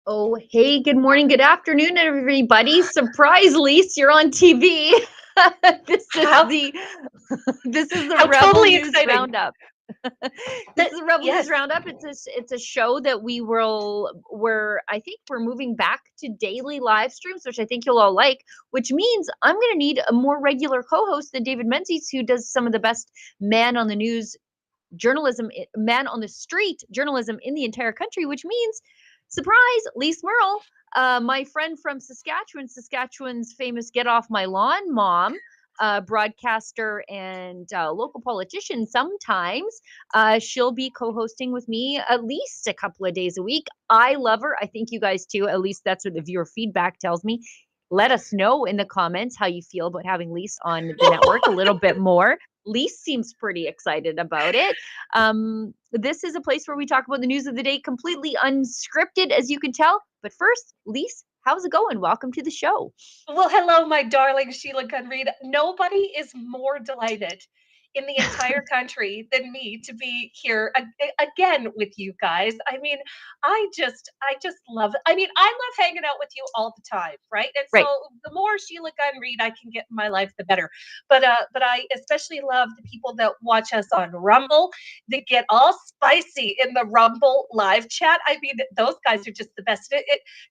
Oh, hey, good morning, good afternoon, everybody. Surprise, Lise, you're on TV. This is How the this is the how Rebel totally News exciting. Roundup. This That is the Rebel News yes. Roundup. It's a show that we're I think we're moving back to daily live streams, which I think you'll all like, which means I'm gonna need a more regular co-host than David Menzies, who does some of the best man on the news journalism, man on the street journalism in the entire country, which means, surprise, Lise Merle, my friend from Saskatchewan, Saskatchewan's famous Get Off My Lawn mom, broadcaster and local politician sometimes. She'll be co hosting with me at least a couple of days a week. I love her. I think you guys too. At least that's what the viewer feedback tells me. Let us know in the comments how you feel about having Lise on the network a little bit more. Lise seems pretty excited about it. This is a place where we talk about the news of the day completely unscripted, as you can tell. But first, Lise, how's it going? Welcome to the show. Well, hello, my darling Sheila Gunn-Reid. Nobody is more delighted in the entire country than me to be here again with you guys. I mean, I just love it. I mean, I love hanging out with you all the time, right? And so Right. the more Sheila Gunn-Reid I can get in my life, the better. But I especially love the people that watch us on Rumble. They get all spicy in the Rumble live chat. I mean, those guys are just the best.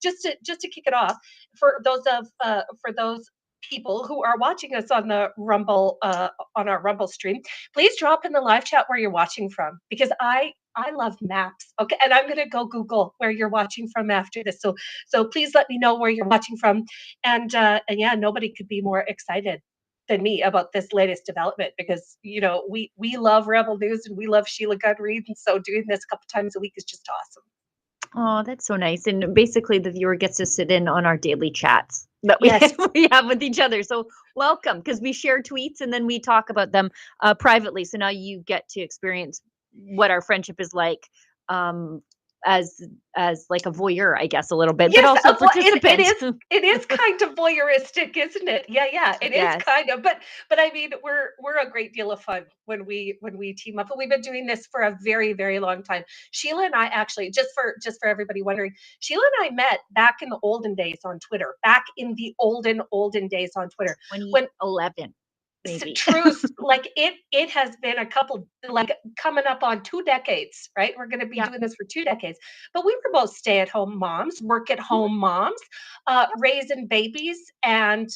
Just to kick it off for those people who are watching us on the Rumble on our Rumble stream, please drop in the live chat where you're watching from because I love maps. Okay, and I'm gonna go Google where you're watching from after this. So please let me know where you're watching from, and yeah, nobody could be more excited than me about this latest development because we love Rebel News and we love Sheila Gunn-Reid, and so doing this a couple times a week is just awesome. Oh, that's so nice. And basically, the viewer gets to sit in on our daily chats that we Yes. we have with each other. So welcome, because we share tweets and then we talk about them privately. So now you get to experience what our friendship is like, um, as as like a voyeur, I guess, a little bit, but Yes, also well, it participant. is it is kind of voyeuristic, isn't it? Yeah, yeah, it is Yes. kind of, but I mean, we're a great deal of fun when we team up, and we've been doing this for a very, very long time. Sheila and I actually, just for everybody wondering, Sheila and I met back in the olden days on Twitter, back in the olden days on Twitter, when 2011, maybe. truth like it has been a couple like coming up on 2 decades, right? We're going to be Yeah. doing this for 2 decades, but we were both stay-at-home moms, work at Mhm. home moms, raising babies and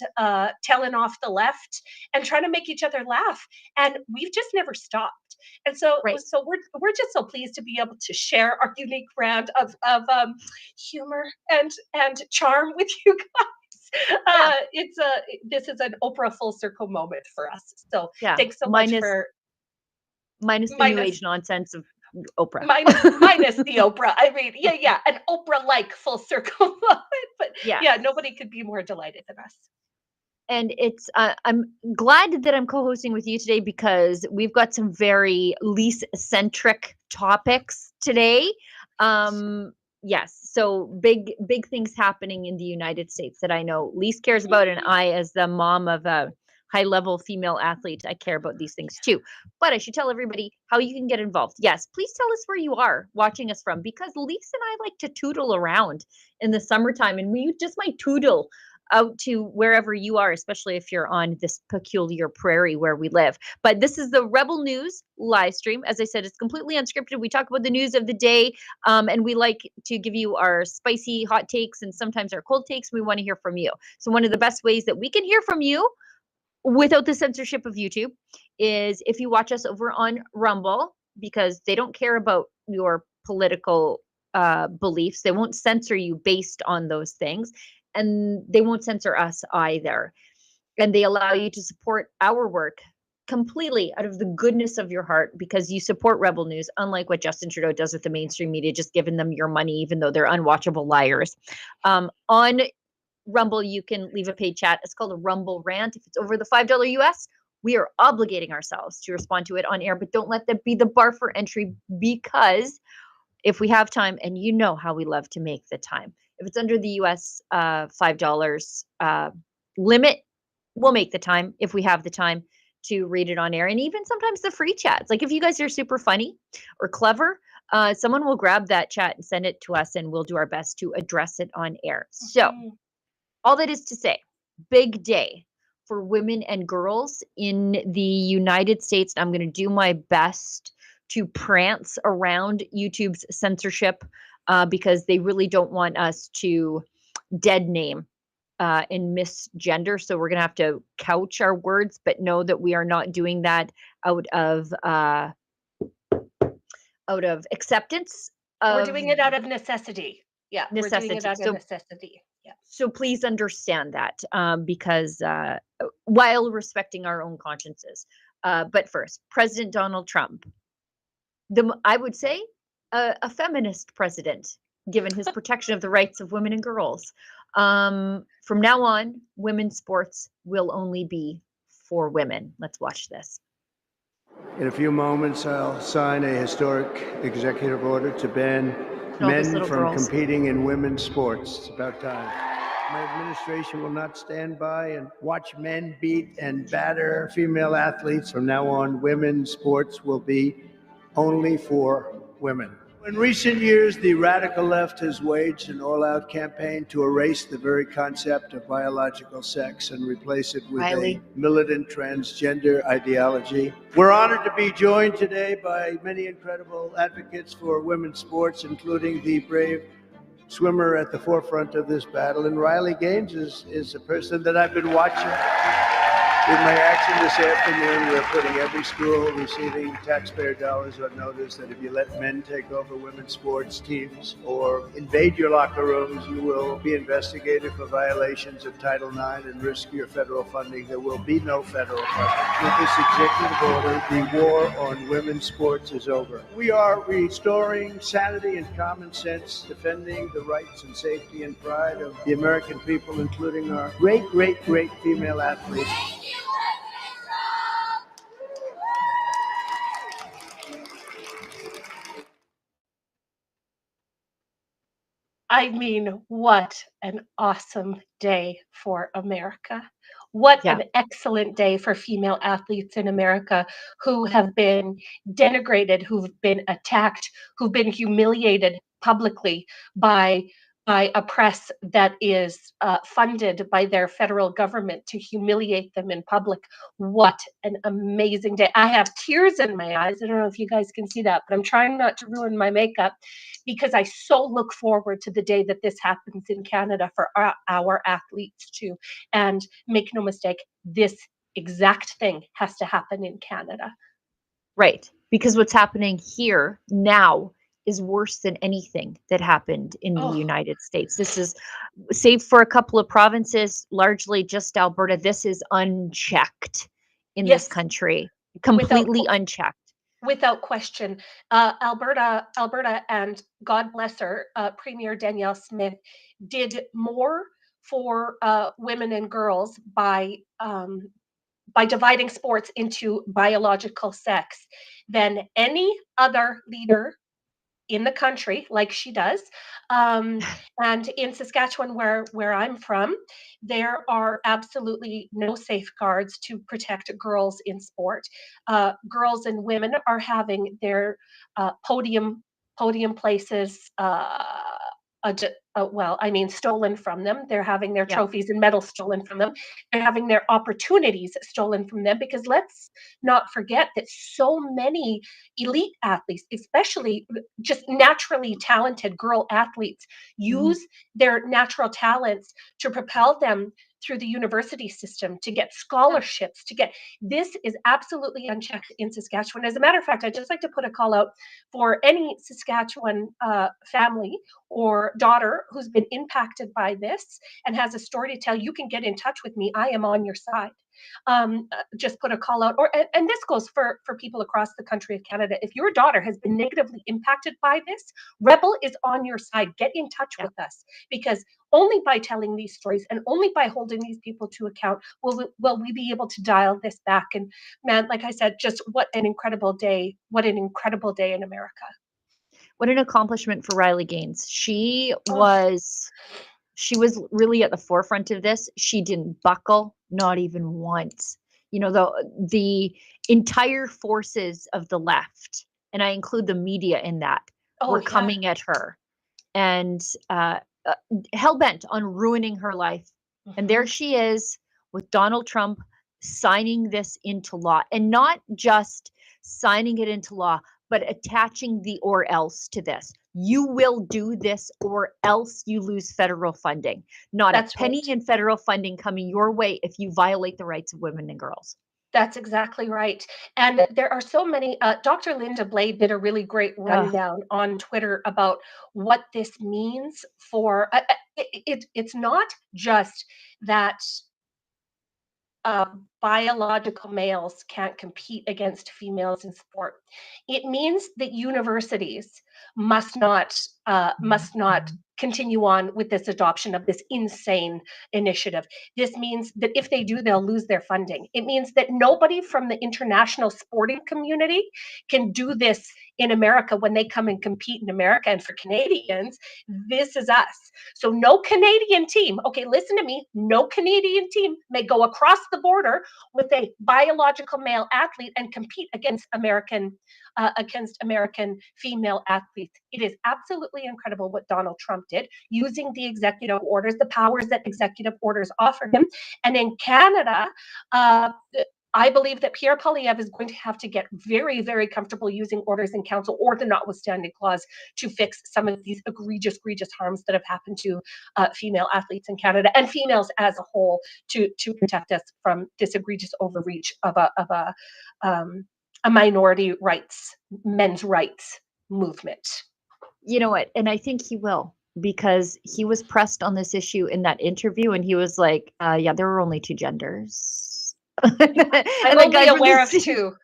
telling off the left and trying to make each other laugh, and we've just never stopped. And so Right. so we're just so pleased to be able to share our unique brand of humor and charm with you guys. Yeah. It's a This is an Oprah full circle moment for us. So Yeah. thanks so much for Minus the new minus age nonsense of Oprah. minus the Oprah. I mean, yeah, yeah, an Oprah like full circle moment. But yeah, Yes. nobody could be more delighted than us. And I'm glad that I'm co-hosting with you today because we've got some very lease-centric topics today. Yes, so big things happening in the United States that I know Lise cares about, and I, as the mom of a high-level female athlete, I care about these things too. But I should tell everybody how you can get involved. Yes, please tell us where you are watching us from, because Lise and I like to tootle around in the summertime, and we just might tootle out to wherever you are, especially if you're on this peculiar prairie where we live. But this is the Rebel News live stream. As I said, it's completely unscripted. We talk about the news of the day, and we like to give you our spicy hot takes and sometimes our cold takes. We want to hear from you. So one of the best ways that we can hear from you without the censorship of YouTube is if you watch us over on Rumble, because they don't care about your political beliefs. They won't censor you based on those things, and they won't censor us either. And they allow you to support our work completely out of the goodness of your heart because you support Rebel News, unlike what Justin Trudeau does with the mainstream media, just giving them your money, even though they're unwatchable liars. On Rumble, you can leave a paid chat. It's called a Rumble rant. If it's over the $5 US, we are obligating ourselves to respond to it on air, but don't let that be the bar for entry, because if we have time, and you know how we love to make the time, if it's under the US $5 limit, we'll make the time if we have the time to read it on air. And even sometimes the free chats, like if you guys are super funny or clever, someone will grab that chat and send it to us, and we'll do our best to address it on air. So, Mhm. all that is to say, big day for women and girls in the United States. I'm going to do my best to prance around YouTube's censorship because they really don't want us to dead name and misgender. So we're going to have to couch our words, but know that we are not doing that out of acceptance We're of doing it out of necessity. Yeah, we're doing it necessity. out of So necessity. Yeah. please understand that because while respecting our own consciences. But first, President Donald Trump, I would say a feminist president, given his protection of the rights of women and girls. From now on, women's sports will only be for women. Let's watch this. In a few moments, I'll sign a historic executive order to ban All those men little from girls. competing in women's sports. It's about time. My administration will not stand by and watch men beat and batter female athletes. From now on, women's sports will be only for women. In recent years, the radical left has waged an all-out campaign to erase the very concept of biological sex and replace it with Riley. a militant transgender ideology. We're honored to be joined today by many incredible advocates for women's sports, including the brave swimmer at the forefront of this battle. And Riley Gaines is a person that I've been watching. With my action this afternoon, we're putting every school receiving taxpayer dollars on notice that if you let men take over women's sports teams or invade your locker rooms, you will be investigated for violations of Title IX and risk your federal funding. There will be no federal funding. With this executive order, the war on women's sports is over. We are restoring sanity and common sense, defending the rights and safety and pride of the American people, including our great female athletes. I mean, what an awesome day for America. What Yeah. an excellent day for female athletes in America who have been denigrated, who've been attacked, who've been humiliated publicly by a press that is funded by their federal government to humiliate them in public. What an amazing day. I have tears in my eyes. I don't know if you guys can see that, but I'm trying not to ruin my makeup because I so look forward to the day that this happens in Canada for our athletes too. And make no mistake, this exact thing has to happen in Canada. Right. Because what's happening here now is worse than anything that happened in the Oh, United States. This is, save for a couple of provinces, largely just Alberta, this is unchecked in this yes, country, without completely unchecked. without question. Alberta, and God bless her, Premier Danielle Smith did more for women and girls by dividing sports into biological sex than any other leader in the country, like she does. Um, and in Saskatchewan, where I'm from, there are absolutely no safeguards to protect girls in sport. Girls and women are having their podium places. Well, I mean, stolen from them. They're having their Yeah. trophies and medals stolen from them. They're having their opportunities stolen from them because let's not forget that so many elite athletes, especially just naturally talented girl athletes, Mhm. use their natural talents to propel them through the university system to get Yeah. scholarships to get this is absolutely unchecked in Saskatchewan. As a matter of fact, I'd just like to put a call out for any Saskatchewan family or daughter who's been impacted by this and has a story to tell. You can get in touch with me. I am on your side. Just put a call out, or and this goes for people across the country of Canada. If your daughter has been negatively impacted by this, Rebel is on your side. Get in touch Yeah. with us because only by telling these stories and only by holding these people to account will we be able to dial this back. And man, like I said, just what an incredible day! What an incredible day in America. What an accomplishment for Riley Gaines. Oh, She was really at the forefront of this. She didn't buckle, not even once. You know, the entire forces of the left, and I include the media in that, were coming at her and hell-bent on ruining her life. And there she is with Donald Trump signing this into law, and not just signing it into law, but attaching the or else to this. You will do this or else you lose federal funding. Not a penny in federal funding coming your way if you violate the rights of women and girls. That's exactly right. And there are so many. Dr. Linda Blade did a really great rundown on Twitter about what this means for it's not just that biological males can't compete against females in sport. It means that universities must not continue on with this adoption of this insane initiative. This means that if they do, they'll lose their funding. It means that nobody from the international sporting community can do this in America when they come and compete in America. And for Canadians, this is us. So no Canadian team, okay, listen to me, no Canadian team may go across the border with a biological male athlete and compete against American female athletes. It is absolutely incredible what Donald Trump did, using the executive orders, the powers that executive orders offer him. And in Canada, I believe that Pierre Poilievre is going to have to get very, very comfortable using orders in council or the notwithstanding clause to fix some of these egregious harms that have happened to female athletes in Canada and females as a whole, to protect us from this egregious overreach of a minority rights, men's rights movement. You know what? And I think he will, because he was pressed on this issue in that interview, and he was like, yeah, there are only two genders. I'm only aware of two.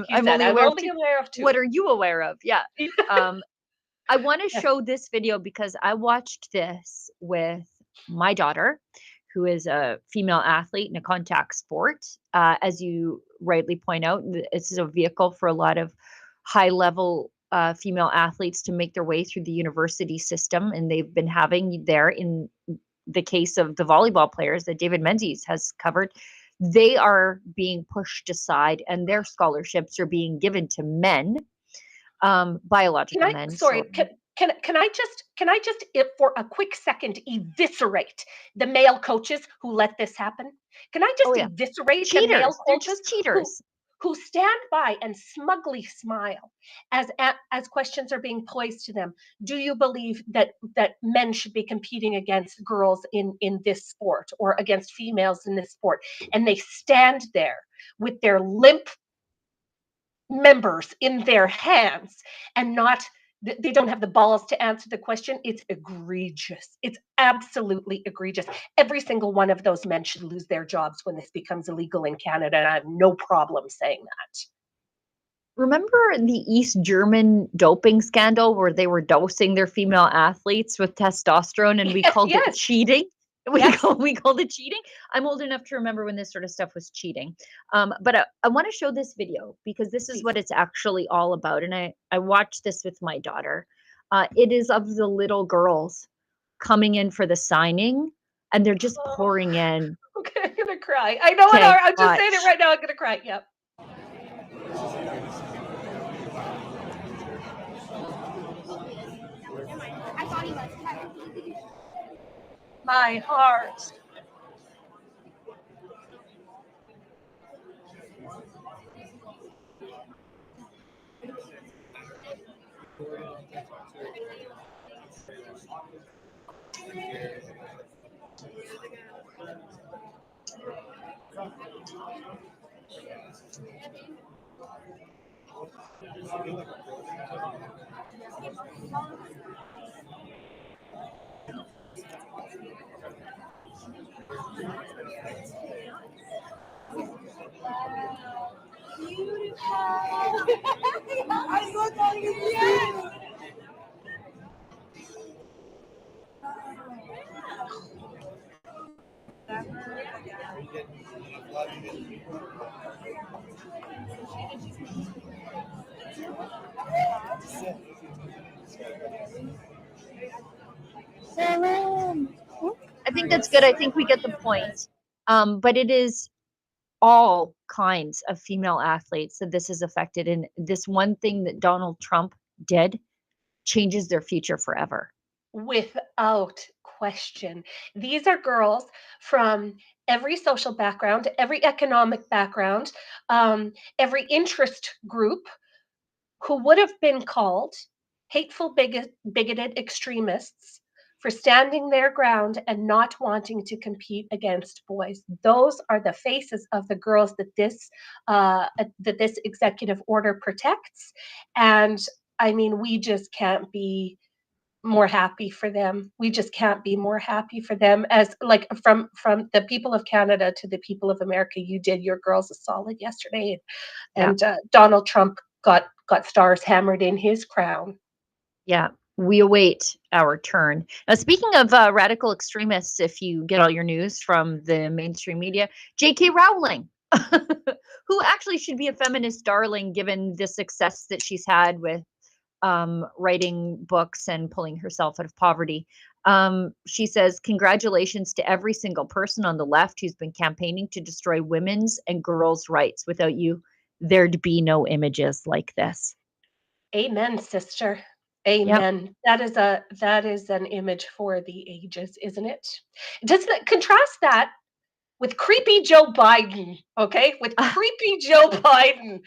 I'm only aware of two. What are you aware of? Yeah. I want to show this video because I watched this with my daughter, who is a female athlete in a contact sport. As you rightly point out, this is a vehicle for a lot of high-level female athletes to make their way through the university system, and they've been having there, in the case of the volleyball players that David Menzies has covered, they are being pushed aside and their scholarships are being given to men, biological men. Sorry, can I just for a quick second eviscerate the male coaches who let this happen? Can I just eviscerate the male coaches? Cheaters. Who stand by and smugly smile as questions are being posed to them. Do you believe that men should be competing against girls in this sport, or against females in this sport? And they stand there with their limp members in their hands and they don't have the balls to answer the question. It's egregious. It's absolutely egregious. Every single one of those men should lose their jobs when this becomes illegal in Canada, and I have no problem saying that. Remember the East German doping scandal where they were dosing their female athletes with testosterone, and we called it cheating? We called it cheating. I'm old enough to remember when this sort of stuff was cheating. But I want to show this video because this is what it's actually all about. And I watched this with my daughter. It is of the little girls coming in for the signing, and they're just pouring in. Okay, I'm going to cry. I know, I'm just saying it right now. I'm going to cry. Yep. My heart. I think that's good. I think we get the point. But it is all kinds of female athletes that this has affected. And this one thing that Donald Trump did changes their future forever. Without question. These are girls from every social background, every economic background, every interest group who would have been called hateful, bigoted extremists for standing their ground and not wanting to compete against boys. Those are the faces of the girls that this executive order protects, and I mean, we just can't be more happy for them. We just can't be more happy for them. As like from the people of Canada to the people of America, you did your girls a solid yesterday, Yeah. and Donald Trump got stars hammered in his crown. Yeah, we await our turn. Now, speaking of radical extremists, if you get all your news from the mainstream media, J.K. Rowling, who actually should be a feminist darling given the success that she's had with writing books and pulling herself out of poverty. She says, congratulations to every single person on the left who's been campaigning to destroy women's and girls' rights. Without you, there'd be no images like this. Amen, sister. Yep. Amen. That is an image for the ages, isn't it? Doesn't it contrast that with creepy Joe Biden, okay? With creepy Joe Biden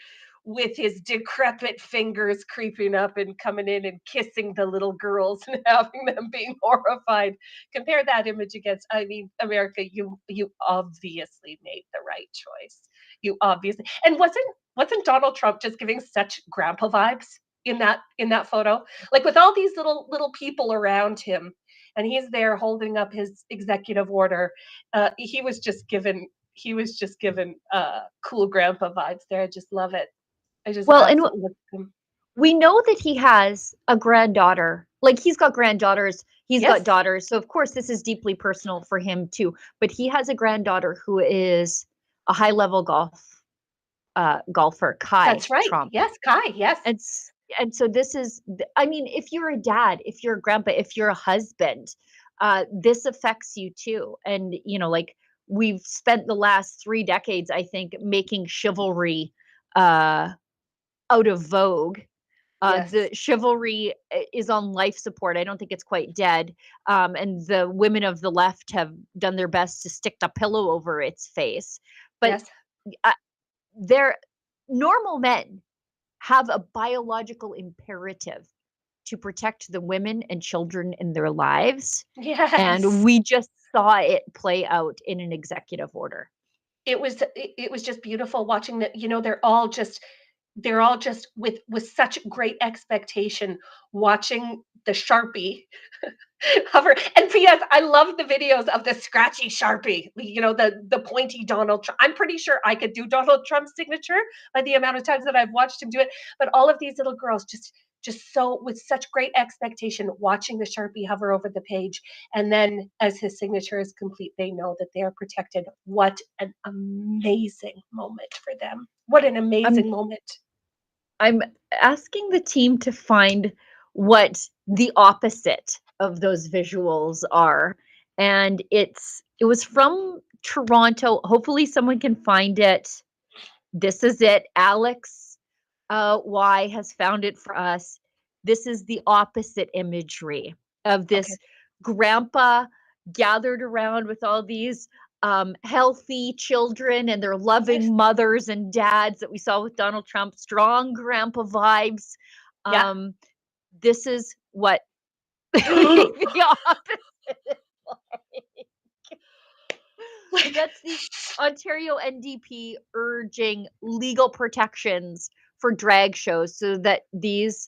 with his decrepit fingers creeping up and coming in and kissing the little girls and having them being horrified. Compare that image against, I mean, America, you obviously made the right choice. You obviously, and wasn't Donald Trump just giving such grandpa vibes in that photo? Like with all these little people around him, and he's there holding up his executive order. He was just given cool grandpa vibes there. I just love it. I just Well, and absolutely love him. we know that he has a granddaughter. Like he's got granddaughters, he's got Yes, daughters. So of course this is deeply personal for him too. But he has a granddaughter who is a high-level golfer, Kai that's right. Trump. Yes, Kai. Yes, And and so this is I mean, if you're a dad, if you're a grandpa, if you're a husband, this affects you too. And like we've spent the last 3 decades, I think, making chivalry uh out of vogue. The yes, chivalry is on life support. I don't think it's quite dead. And the women of the left have done their best to stick the pillow over its face. But yes, uh, they're normal men have a biological imperative to protect the women and children in their lives. And yes. we just saw it play out in an executive order. It was just beautiful watching that. They're all just with such great expectation watching the Sharpie hover. And PS, I love the videos of the scratchy Sharpie, the pointy Donald Trump. I'm pretty sure I could do Donald Trump's signature by the amount of times that I've watched him do it. But all of these little girls just so with such great expectation watching the Sharpie hover over the page, and then as his signature is complete, they know that they are protected. What an amazing moment for them. What an I'm amazing moment. I'm asking the team to find what the opposite of those visuals are. And it was from Toronto. Hopefully someone can find it. This is it. Alex Y has found it for us. This is the opposite imagery of Okay. this grandpa gathered around with all these healthy children and their Yes. loving mothers and dads that we saw with Donald Trump, strong grandpa vibes. Yeah. Um, this is what the opposite is like. Like, That's the Ontario NDP urging legal protections for drag shows so that this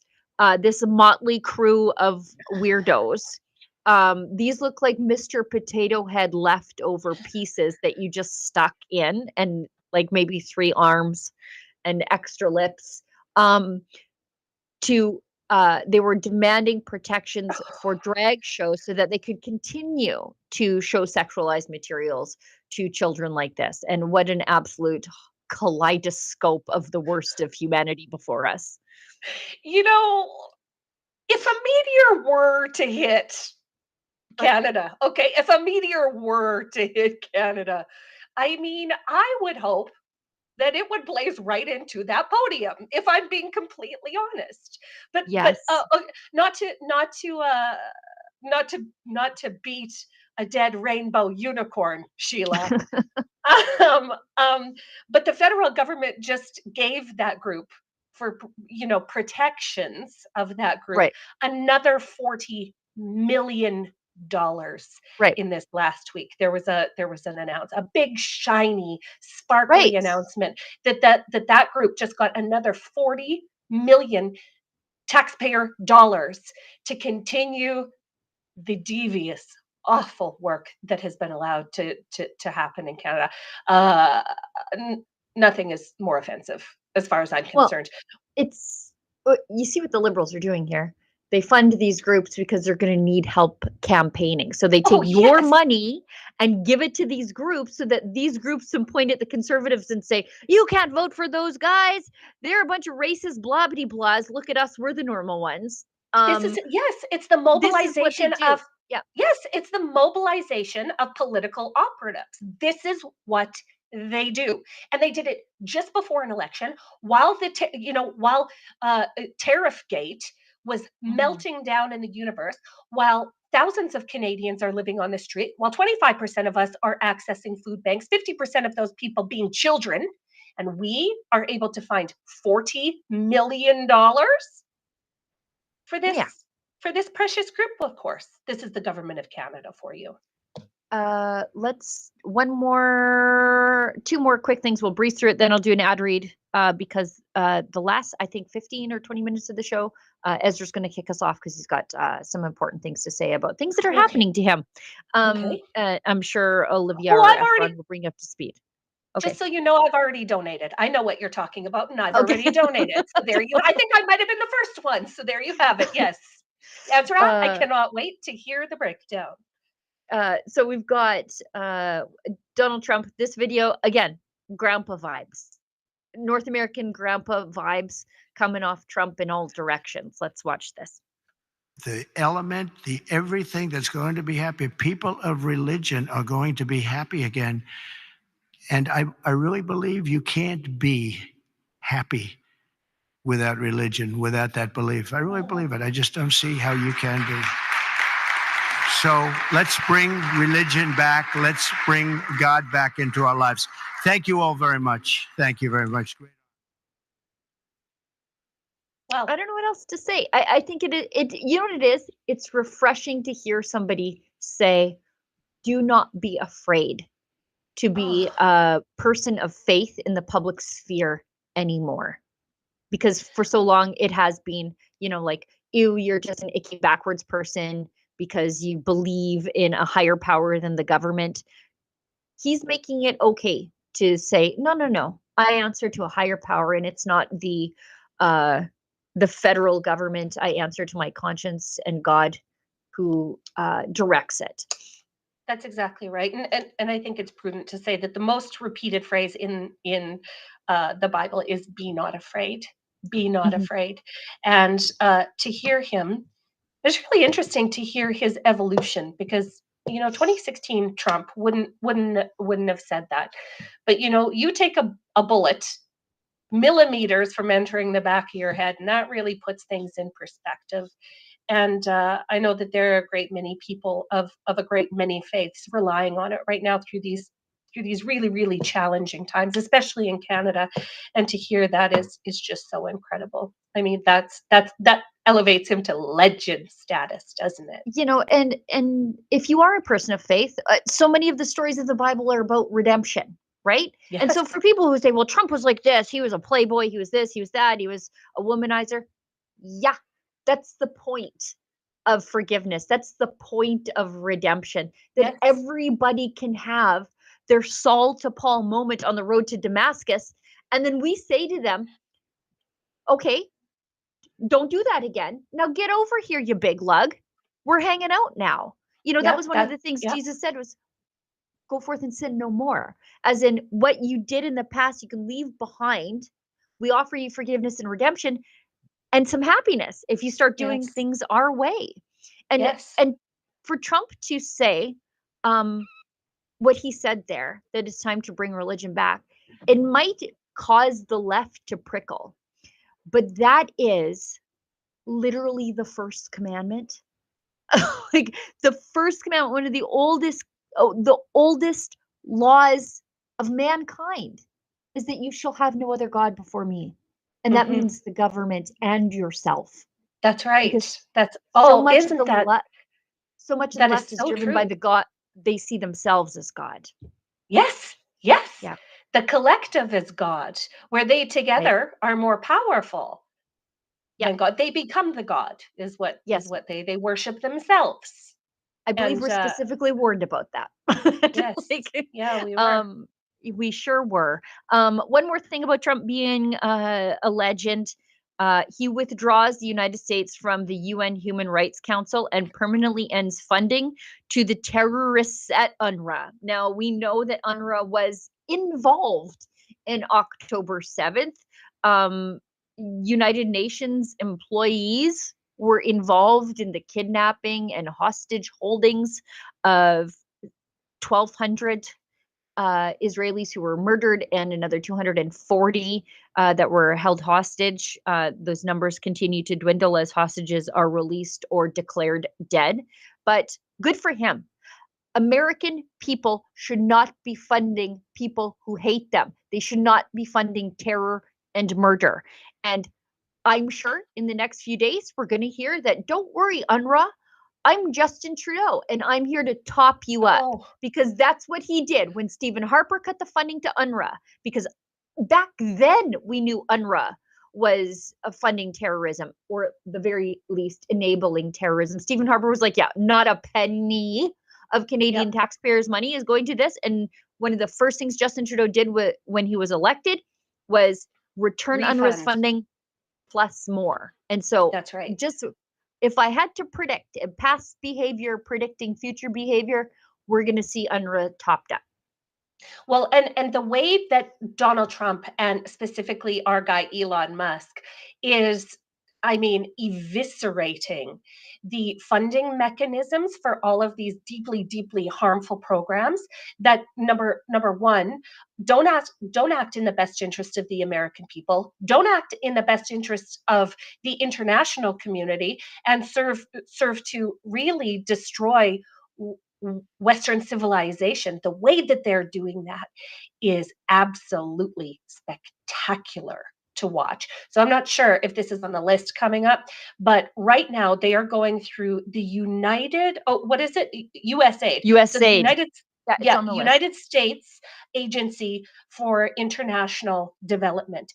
motley crew of weirdos, these look like Mr. Potato Head leftover pieces that you just stuck in, and like maybe 3 arms and extra lips. Um, to They were demanding protections for drag shows so that they could continue to show sexualized materials to children like this. And what an absolute kaleidoscope of the worst of humanity before us. you know, if a meteor were to hit Canada, okay, if a meteor were to hit Canada, I mean, I would hope then it would blaze right into that podium, if I'm being completely honest. But Yes. not to not to not to beat a dead rainbow unicorn, Sheila. um, um, but the federal government just gave that group, for protections of that group, Right. another $40 million Right. in this last week. There was a big shiny sparkly Right. announcement that group just got another 40 million taxpayer dollars to continue the devious, awful work that has been allowed to happen in Canada. Uh, Nothing is more offensive, as far as I'm Well, concerned. it's you see what the Liberals are doing here. They fund these groups because they're going to need help campaigning. So they take Oh your yes, money and give it to these groups so that these groups can point at the Conservatives and say, you can't vote for those guys. They're a bunch of racist blah blah blahs. Look at us. We're the normal ones. it's the This is what they mobilization do. of Yeah. yes, it's the mobilization of political operatives. This is what they do, and they did it just before an election, while while tariff gate was Mhm. melting down in the universe, while thousands of Canadians are living on the street, while 25% of us are accessing food banks, 50% of those people being children, and we are able to find $40 million for Yeah. this precious group. Of course, this is the government of Canada for you. Let's two more quick things. We'll breeze through it. Then I'll do an ad read because the last, I think, 15 or 20 minutes of the show, Ezra's going to kick us off because he's got some important things to say about things that are Okay. happening to him. Okay. I'm sure Olivia Oh, or I've Efron already, will bring you up to speed. Okay. just so you know, I've already donated. I know what you're talking about, and I've Okay. already donated. So there you, I think I might have been the first one. So there you have it. Yes. Ezra, I cannot wait to hear the breakdown. So we've got Donald Trump. This video, again, grandpa vibes. North American grandpa vibes coming off Trump in all directions. Let's watch this. The element, the everything that's going to be happy. People of religion are going to be happy again. And I really believe you can't be happy without religion, without that belief. I really believe it. I just don't see how you can be. So let's bring religion back. Let's bring God back into our lives. Thank you all very much. Thank you very much. Well, I don't know what else to say. I think it you know what it is? It's refreshing to hear somebody say, do not be afraid to be a person of faith in the public sphere anymore. Because for so long it has been, like, ew, you're just an icky backwards person because you believe in a higher power than the government. He's making it okay to say, no, I answer to a higher power, and it's not the federal government. I answer to my conscience and God, who directs it. that's exactly right, and I think it's prudent to say that the most repeated phrase in the Bible is "Be not afraid." Be not Mhm. afraid, and to hear him, it's really interesting to hear his evolution, because 2016 Trump wouldn't have said that, but you take a bullet millimeters from entering the back of your head, and that really puts things in perspective. And I know that there are a great many people of a great many faiths relying on it right now through these really, really challenging times, especially in Canada. And to hear that is just so incredible. I mean, that elevates him to legend status, doesn't it? And if you are a person of faith, so many of the stories of the Bible are about redemption, right? And so Yes. for people who say, well, Trump was like this, he was a playboy, he was this, he was that, he was a womanizer. Yeah, that's the point of forgiveness. That's the point of redemption, that Yes. everybody can have their Saul to Paul moment on the road to Damascus. And then we say to them, okay, don't do that again. Now get over here, you big lug. We're hanging out now. That Yeah. was one of the things Yeah. Jesus said was, go forth and sin no more. As in, what you did in the past, you can leave behind. We offer you forgiveness and redemption and some happiness if you start doing Yes. things our way. And Yes. and for Trump to say what he said there, that it's time to bring religion back, it might caused the left to prickle. But that is literally the first commandment. Like the first commandment, one of the oldest laws of mankind is that you shall have no other God before me. And that means the government and yourself. That's right. Because That's so much of isn't the that so much of the that is left is so driven true. by the God they see themselves as God. Yes, yes. Yeah. The collective is God, where they together are more powerful than God. They become the God, is what Yes. they worship themselves. I believe And we're specifically warned about that. yes, Like, yeah, we were. we sure were. One more thing about Trump being a legend. He withdraws the United States from the UN Human Rights Council and permanently ends funding to the terrorists at UNRWA. Now, we know that UNRWA was involved in October 7th. United Nations employees were involved in the kidnapping and hostage holdings of 1,200 Israelis who were murdered and another 240 that were held hostage. Those numbers continue to dwindle as hostages are released or declared dead. But good for him. American people should not be funding people who hate them. They should not be funding terror and murder. And I'm sure in the next few days, we're going to hear that, don't worry, UNRWA, I'm Justin Trudeau, and I'm here to top you up, because that's what he did when Stephen Harper cut the funding to UNRWA, because back then we knew UNRWA was funding terrorism, or at the very least enabling terrorism. Stephen Harper was like, yeah, not a penny of Canadian taxpayers' money is going to this. And one of the first things Justin Trudeau did when he was elected was return UNRWA's funding plus more. And so that's right. Just if I had to predict past behavior predicting future behavior, we're going to see UNRWA topped up. Well, and the way that Donald Trump and specifically our guy Elon Musk is, I mean, eviscerating the funding mechanisms for all of these deeply, deeply harmful programs that number one, don't act in the best interest of the American people, don't act in the best interest of the international community, and serve to really destroy Western civilization. The way that they're doing that is absolutely spectacular to watch. So I'm not sure if this is on the list coming up, but right now they are going through the USAID. So the United States Agency for International Development.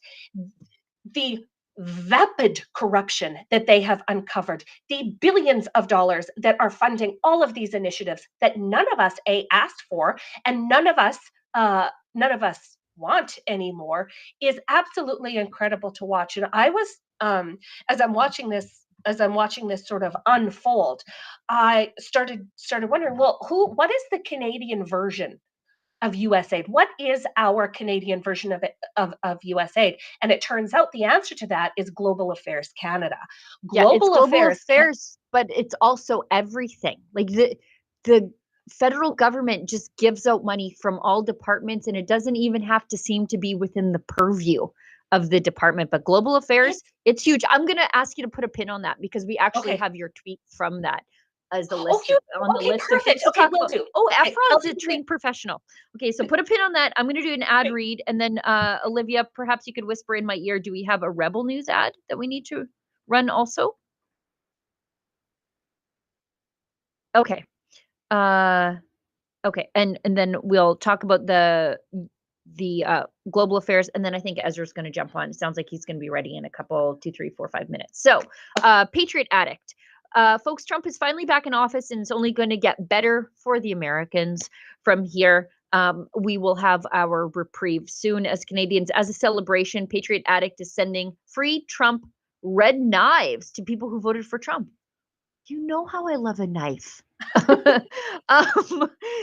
The vapid corruption that they have uncovered, the billions of dollars that are funding all of these initiatives that none of us asked for and none of us want anymore, is absolutely incredible to watch. And I was as I'm watching this sort of unfold, I started wondering, well, what is the Canadian version of USAID? What is our Canadian version of USAID? And it turns out the answer to that is Global Affairs Canada. Global Affairs, but it's also everything. Like the federal government just gives out money from all departments, and it doesn't even have to seem to be within the purview of the department. But Global Affairs, it's huge. I'm going to ask you to put a pin on that because we actually have your tweet from that as the list the list perfect. of Okay, we'll do. Efron's a trained professional. Okay, so put a pin on that. I'm going to do an ad read, and then Olivia, perhaps you could whisper in my ear, do we have a Rebel News ad that we need to run also? Okay. Okay, and then we'll talk about the global affairs, and then I think Ezra's going to jump on. It sounds like he's going to be ready in a couple, 2, 3, 4, 5 minutes. So, Patriot Addict. Folks, Trump is finally back in office, and it's only going to get better for the Americans from here. We will have our reprieve soon as Canadians. As a celebration, Patriot Addict is sending free Trump red knives to people who voted for Trump. You know how I love a knife.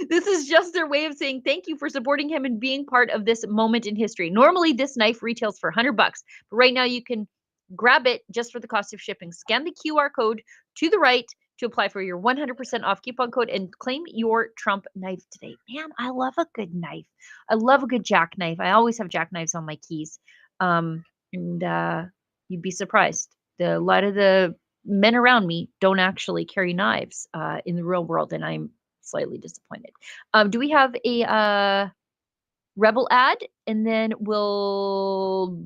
This is just their way of saying thank you for supporting him and being part of this moment in history. Normally, this knife retails for $100, but right now you can grab it just for the cost of shipping. Scan the QR code to the right to apply for your 100% off coupon code and claim your Trump knife today. Man, I love a good knife. I love a good jackknife. I always have jackknives on my keys. And you'd be surprised. A lot of the men around me don't actually carry knives in the real world, and I'm slightly disappointed. Do we have a Rebel ad, and then we'll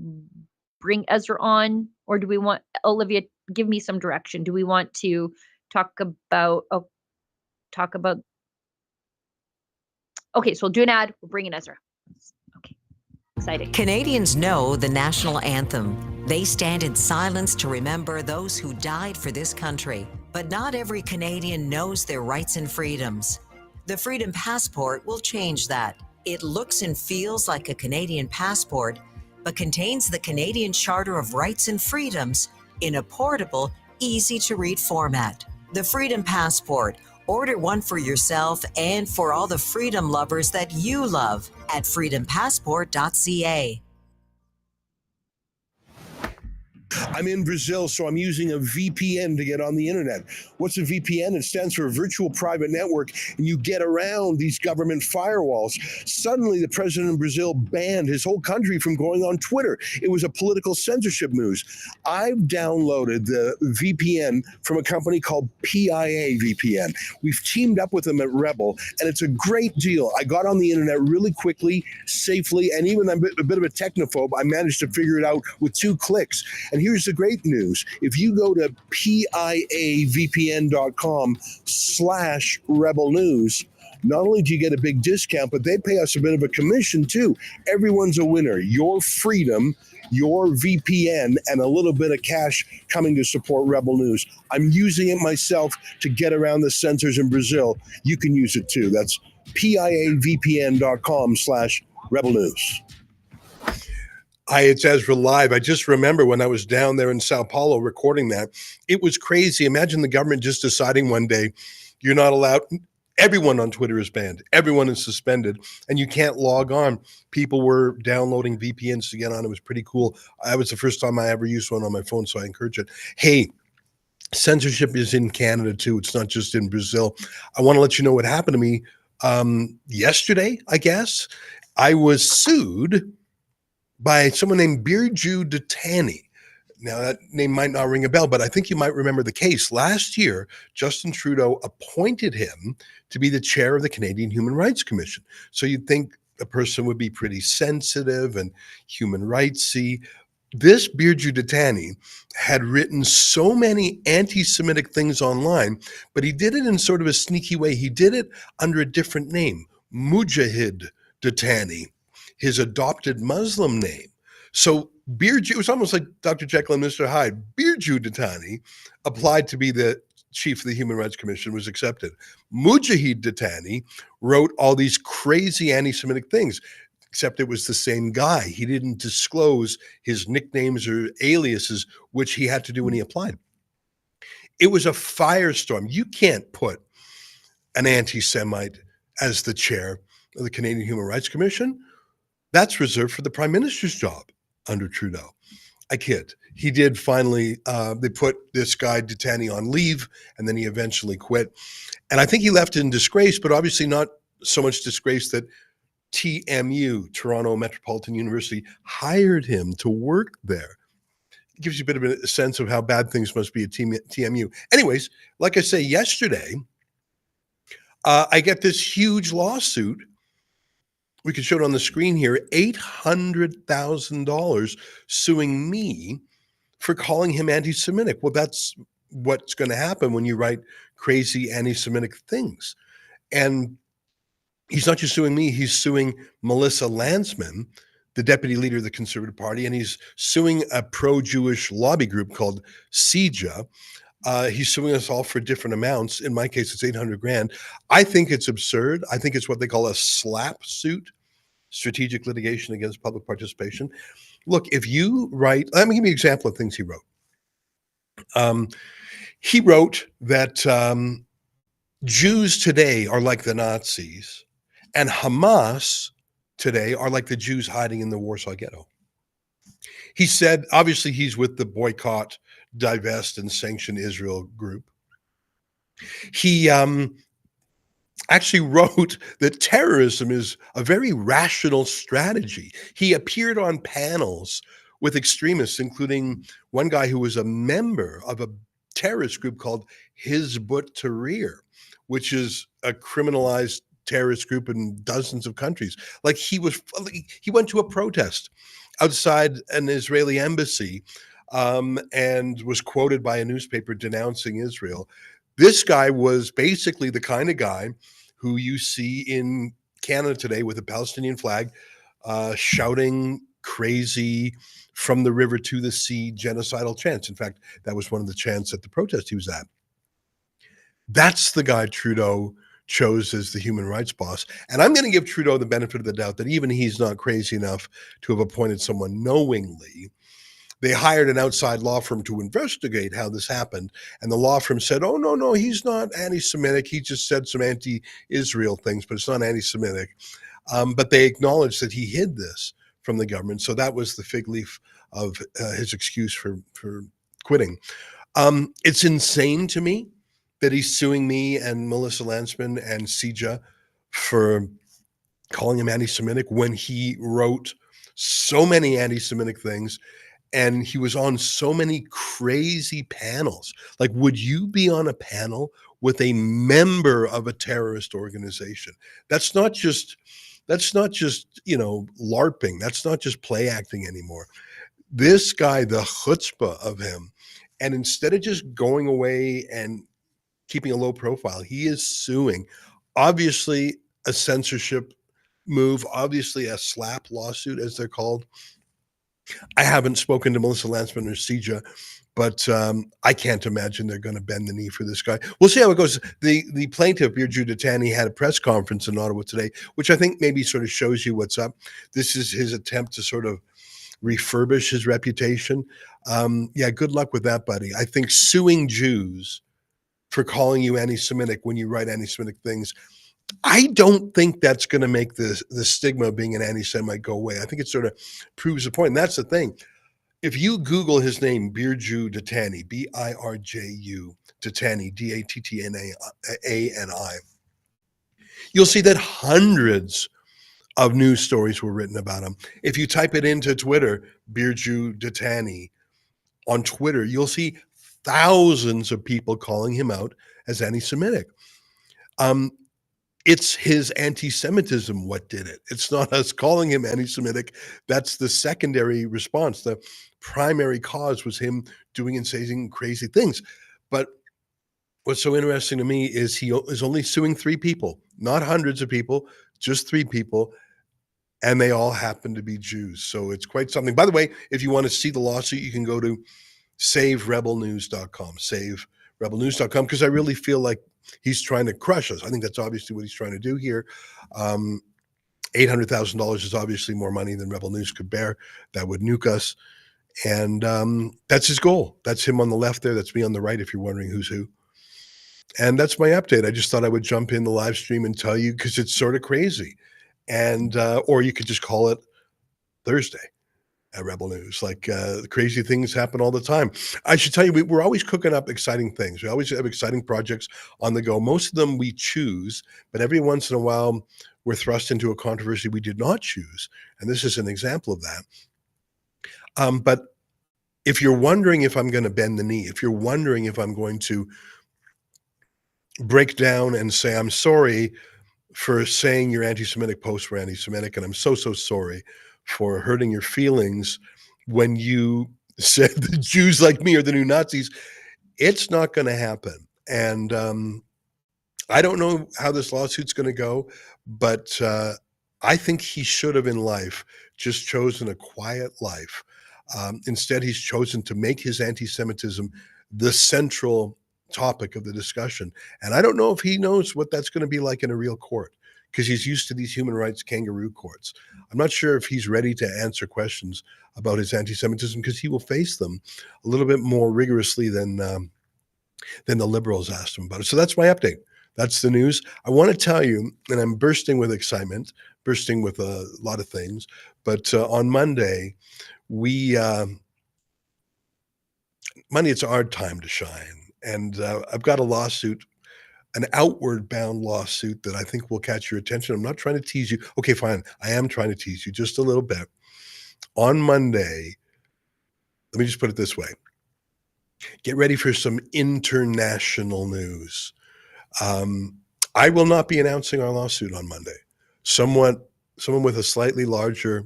bring Ezra on, or do we want Olivia? Give me some direction. Do we want to talk about? Talk about. Okay, so we'll do an ad. We'll bring in Ezra. Okay, exciting. Canadians know the national anthem. They stand in silence to remember those who died for this country. But not every Canadian knows their rights and freedoms. The Freedom Passport will change that. It looks and feels like a Canadian passport, but contains the Canadian Charter of Rights and Freedoms in a portable, easy-to-read format. The Freedom Passport. Order one for yourself and for all the freedom lovers that you love at freedompassport.ca. I'm in Brazil, so I'm using a VPN to get on the internet. What's a VPN? It stands for a virtual private network, and you get around these government firewalls. Suddenly, the president of Brazil banned his whole country from going on Twitter. It was a political censorship news. I've downloaded the VPN from a company called PIA VPN. We've teamed up with them at Rebel, and it's a great deal. I got on the internet really quickly, safely, and even I'm a bit of a technophobe. I managed to figure it out with 2 clicks. And here's the great news. If you go to piavpn.com/Rebel News, not only do you get a big discount, but they pay us a bit of a commission too. Everyone's a winner. Your freedom, your VPN, and a little bit of cash coming to support Rebel News. I'm using it myself to get around the censors in Brazil. You can use it too. That's piavpn.com/Rebel News. Hi, it's Ezra Live. I just remember when I was down there in Sao Paulo recording that. It was crazy. Imagine the government just deciding one day you're not allowed. Everyone on Twitter is banned. Everyone is suspended, and you can't log on. People were downloading VPNs to get on. It was pretty cool. That was the first time I ever used one on my phone, so I encourage it. Hey, censorship is in Canada too. It's not just in Brazil. I want to let you know what happened to me yesterday, I guess. I was sued by someone named Birju Datani. Now, that name might not ring a bell, but I think you might remember the case. Last year, Justin Trudeau appointed him to be the chair of the Canadian Human Rights Commission. So you'd think a person would be pretty sensitive and human rightsy. This Birju Datani had written so many anti-Semitic things online, but he did it in sort of a sneaky way. He did it under a different name, Mujahid Datani, his adopted Muslim name. So Birju, it was almost like Dr. Jekyll and Mr. Hyde. Birju Datani applied to be the chief of the Human Rights Commission, was accepted. Mujahid Datani wrote all these crazy anti-Semitic things, except it was the same guy. He didn't disclose his nicknames or aliases, which he had to do when he applied. It was a firestorm. You can't put an anti-Semite as the chair of the Canadian Human Rights Commission. That's reserved for the prime minister's job under Trudeau. I kid. He did finally, they put this guy Datani on leave, and then he eventually quit. And I think he left in disgrace, but obviously not so much disgrace that TMU, Toronto Metropolitan University, hired him to work there. It gives you a bit of a sense of how bad things must be at TMU. Anyways, like I say, yesterday, I get this huge lawsuit. We can show it on the screen here, $800,000 suing me for calling him anti-Semitic. Well, that's what's going to happen when you write crazy anti-Semitic things. And he's not just suing me, he's suing Melissa Landsman, the deputy leader of the Conservative Party, and he's suing a pro-Jewish lobby group called CJA. He's suing us all for different amounts. In my case, it's $800,000. I think it's absurd. I think it's what they call a SLAPP suit, strategic litigation against public participation. Look, if you write, let me give you an example of things he wrote. He wrote that Jews today are like the Nazis, and Hamas today are like the Jews hiding in the Warsaw Ghetto. He said, obviously, he's with the boycott, divest, and sanction Israel group. He actually wrote that terrorism is a very rational strategy. He appeared on panels with extremists, including one guy who was a member of a terrorist group called Hizbut Tahrir, which is a criminalized terrorist group in dozens of countries. Like he went to a protest outside an Israeli embassy and was quoted by a newspaper denouncing Israel. This guy was basically the kind of guy who you see in Canada today with a Palestinian flag, shouting crazy from the river to the sea genocidal chants. In fact, that was one of the chants at the protest he was at. That's the guy Trudeau chose as the human rights boss. And I'm going to give Trudeau the benefit of the doubt that even he's not crazy enough to have appointed someone knowingly. They hired an outside law firm to investigate how this happened. And the law firm said, oh, no, he's not anti-Semitic. He just said some anti-Israel things, but it's not anti-Semitic. But they acknowledged that he hid this from the government. So that was the fig leaf of his excuse for quitting. It's insane to me that he's suing me and Melissa Landsman and CIJA for calling him anti-Semitic when he wrote so many anti-Semitic things. And he was on so many crazy panels. Like, would you be on a panel with a member of a terrorist organization? That's not just, LARPing. That's not just play acting anymore. This guy, the chutzpah of him, and instead of just going away and keeping a low profile, he is suing. Obviously, a censorship move, obviously a slap lawsuit, as they're called. I haven't spoken to Melissa Landsman or CIJA, but I can't imagine they're going to bend the knee for this guy. We'll see how it goes. The plaintiff, Birju Datani, had a press conference in Ottawa today, which I think maybe sort of shows you what's up. This is his attempt to sort of refurbish his reputation. Yeah, good luck with that, buddy. I think suing Jews for calling you anti-Semitic when you write anti-Semitic things, I don't think that's going to make the stigma of being an anti-Semite go away. I think it sort of proves the point. And that's the thing. If you Google his name, Birju Datani, Birju Datani, Dattani, you'll see that hundreds of news stories were written about him. If you type it into Twitter, Birju Datani, on Twitter, you'll see thousands of people calling him out as anti-Semitic. It's his anti-Semitism what did it. It's not us calling him anti-Semitic. That's the secondary response. The primary cause was him doing and saying crazy things. But what's so interesting to me is he is only suing 3 people, not hundreds of people, just 3 people, and they all happen to be Jews. So it's quite something. By the way, if you want to see the lawsuit, you can go to saverebelnews.com, saverebelnews.com, because I really feel like he's trying to crush us. I think that's obviously what he's trying to do here. $800,000 is obviously more money than Rebel News could bear. That would nuke us. And that's his goal. That's him on the left there. That's me on the right, if you're wondering who's who. And that's my update. I just thought I would jump in the live stream and tell you because it's sort of crazy. And or you could just call it Thursday at Rebel News. Like crazy things happen all the time. I should tell you, we're always cooking up exciting things. We always have exciting projects on the go. Most of them we choose, but every once in a while we're thrust into a controversy we did not choose. And this is an example of that. But if you're wondering if I'm going to bend the knee, if you're wondering if I'm going to break down and say, I'm sorry for saying your anti-Semitic posts were anti-Semitic, and I'm so sorry for hurting your feelings when you said the Jews like me are the new Nazis, it's not going to happen. And I don't know how this lawsuit's going to go, but I think he should have in life just chosen a quiet life. Instead, he's chosen to make his anti-Semitism the central topic of the discussion. And I don't know if he knows what that's going to be like in a real court, because he's used to these human rights kangaroo courts. I'm not sure if he's ready to answer questions about his anti-Semitism, because he will face them a little bit more rigorously than the liberals asked him about it. So that's my update. That's the news. I want to tell you, and I'm bursting with excitement, bursting with a lot of things, but on Monday, Monday, it's our time to shine. And I've got a lawsuit an outward bound lawsuit that I think will catch your attention. I'm not trying to tease you. Okay, fine. I am trying to tease you just a little bit. On Monday, let me just put it this way. Get ready for some international news. I will not be announcing our lawsuit on Monday. Someone with a slightly larger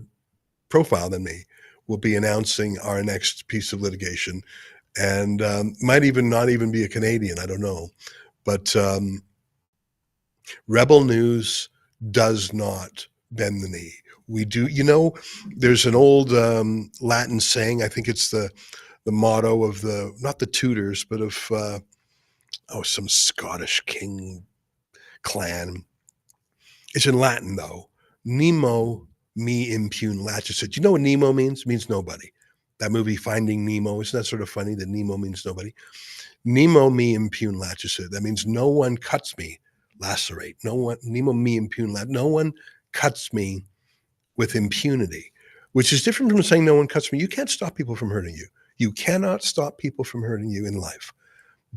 profile than me will be announcing our next piece of litigation, and might even not even be a Canadian. I don't know. But Rebel News does not bend the knee. We do, there's an old Latin saying, I think it's the motto of not the Tudors, but of, some Scottish king clan. It's in Latin, though. Nemo me impune lacessit. You know what Nemo means? It means nobody. That movie, Finding Nemo, isn't that sort of funny that Nemo means nobody? Nemo me impune lacessit. That means no one cuts me, lacerate. No one, Nemo me impune no one cuts me with impunity, which is different from saying no one cuts me. You can't stop people from hurting you. You cannot stop people from hurting you in life,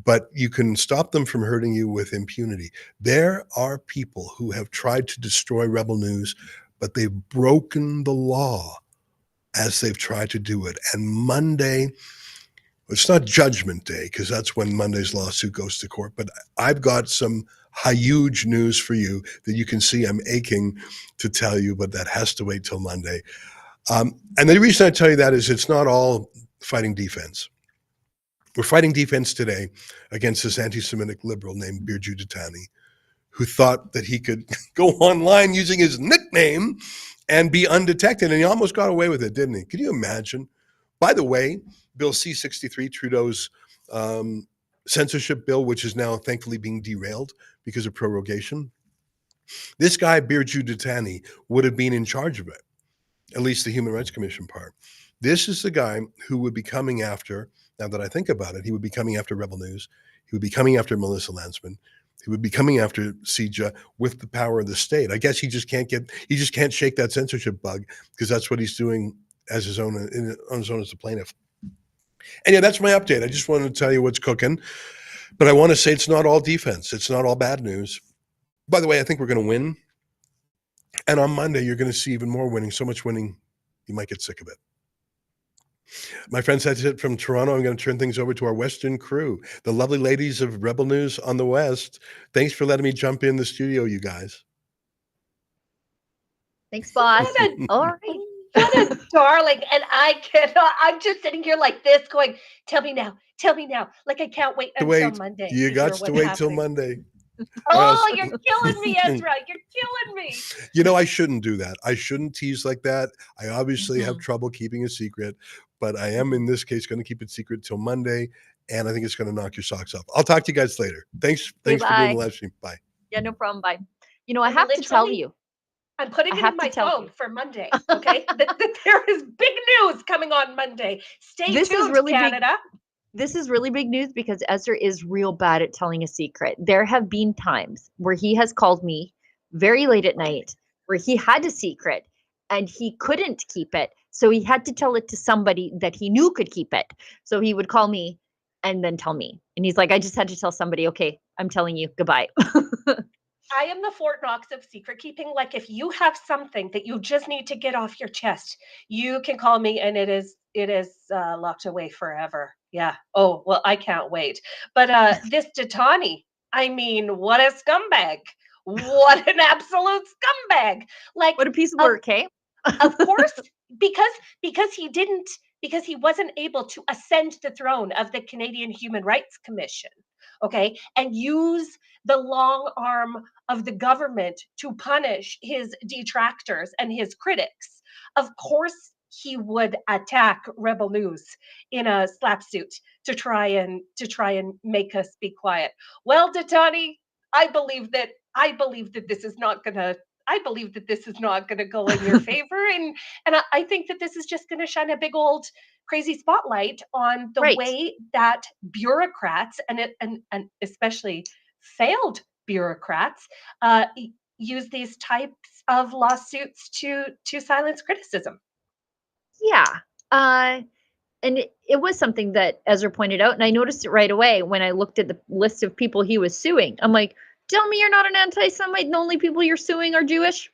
but you can stop them from hurting you with impunity. There are people who have tried to destroy Rebel News, but they've broken the law as they've tried to do it. And Monday, it's not Judgment Day, because that's when Monday's lawsuit goes to court, but I've got some huge news for you that you can see I'm aching to tell you, but that has to wait till Monday. And the reason I tell you that is it's not all fighting defense. We're fighting defense today against this anti-Semitic liberal named Birju Datani, who thought that he could go online using his nickname and be undetected. And he almost got away with it, didn't he? Can you imagine? By the way, Bill C-63, Trudeau's censorship bill, which is now thankfully being derailed because of prorogation. This guy, Birju Datani, would have been in charge of it, at least the Human Rights Commission part. This is the guy who would be coming after, now that I think about it, he would be coming after Rebel News. He would be coming after Melissa Landsman. He would be coming after CJA with the power of the state. I guess he just can't shake that censorship bug, because that's what he's doing as his own, on his own as a plaintiff. And yeah, that's my update. I just wanted to tell you what's cooking. But I want to say it's not all defense. It's not all bad news. By the way, I think we're going to win. And on Monday, you're going to see even more winning. So much winning, you might get sick of it. My friends, that's it from Toronto. I'm going to turn things over to our Western crew, the lovely ladies of Rebel News on the West. Thanks for letting me jump in the studio, you guys. Thanks, boss. All right. What a darling. And I cannot, I'm just sitting here like this going, tell me now. Like I can't wait until Monday. You got to wait till Monday. Oh, you're killing me, Ezra. You're killing me. You know, I shouldn't do that. I shouldn't tease like that. I obviously have trouble keeping a secret, but I am in this case going to keep it secret till Monday. And I think it's going to knock your socks off. I'll talk to you guys later. Thanks for doing the live stream. Bye. Yeah, no problem. Bye. You know, I have to tell you. I'm putting it in my phone for Monday, okay? that there is big news coming on Monday. Stay tuned, Canada. This is really big news because Ezra is real bad at telling a secret. There have been times where he has called me very late at night where he had a secret and he couldn't keep it. So he had to tell it to somebody that he knew could keep it. So he would call me and then tell me. And he's like, I just had to tell somebody, okay, I'm telling you, goodbye. I am the Fort Knox of secret keeping. Like if you have something that you just need to get off your chest, you can call me and it is locked away forever. Yeah. Oh, well, I can't wait. But this Datani, I mean, what a scumbag. What an absolute scumbag. Like what a piece of work, hey? Of course, because he wasn't able to ascend the throne of the Canadian Human Rights Commission, okay, and use the long arm of the government to punish his detractors and his critics. Of course, he would attack Rebel News in a slap suit to try and make us be quiet. Well, Datani, I believe that this is not gonna go in your favor, and I think that this is just gonna shine a big old crazy spotlight on the way that bureaucrats and especially failed bureaucrats use these types of lawsuits to silence criticism. Yeah. and it was something that Ezra pointed out, and I noticed it right away when I looked at the list of people he was suing. I'm like, tell me you're not an anti-Semite, and the only people you're suing are Jewish.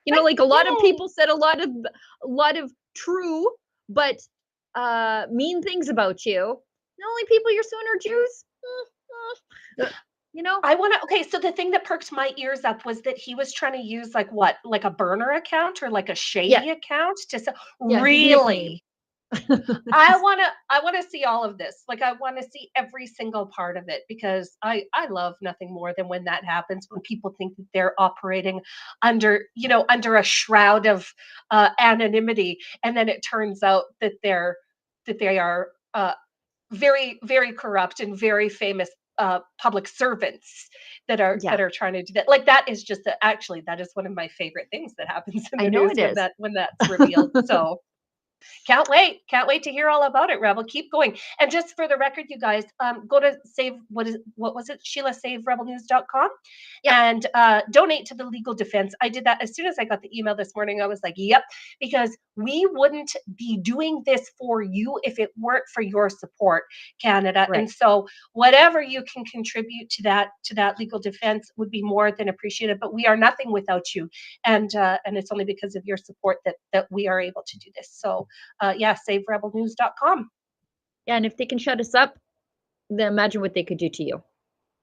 You know, Right? like a lot of Yay. people said a lot of true but mean things about you. The only people you're suing are Jews. You know? Okay, so the thing that perked my ears up was that he was trying to use like what, like a burner account or like a Yeah, shady account to sell. yeah, his nickname. Really? I wanna see all of this. Like I want to see every single part of it because I love nothing more than when that happens, when people think that they're operating under a shroud of anonymity, and then it turns out that they are very, very corrupt and very famous public servants Yeah, that are trying to do that. Like that is actually that is one of my favorite things that happens in I the know news it when is. that's revealed. So can't wait. Can't wait to hear all about it, Rebel. Keep going. And just for the record, you guys, go to what was it? Sheila SaveRebelNews.com Yep. and donate to the legal defense. I did that as soon as I got the email this morning. I was like, yep, because we wouldn't be doing this for you if it weren't for your support, Canada. Right. And so whatever you can contribute to that legal defense would be more than appreciated. But we are nothing without you. And it's only because of your support that we are able to do this. So yeah, SaveRebelNews.com. Yeah, and if they can shut us up, then imagine what they could do to you.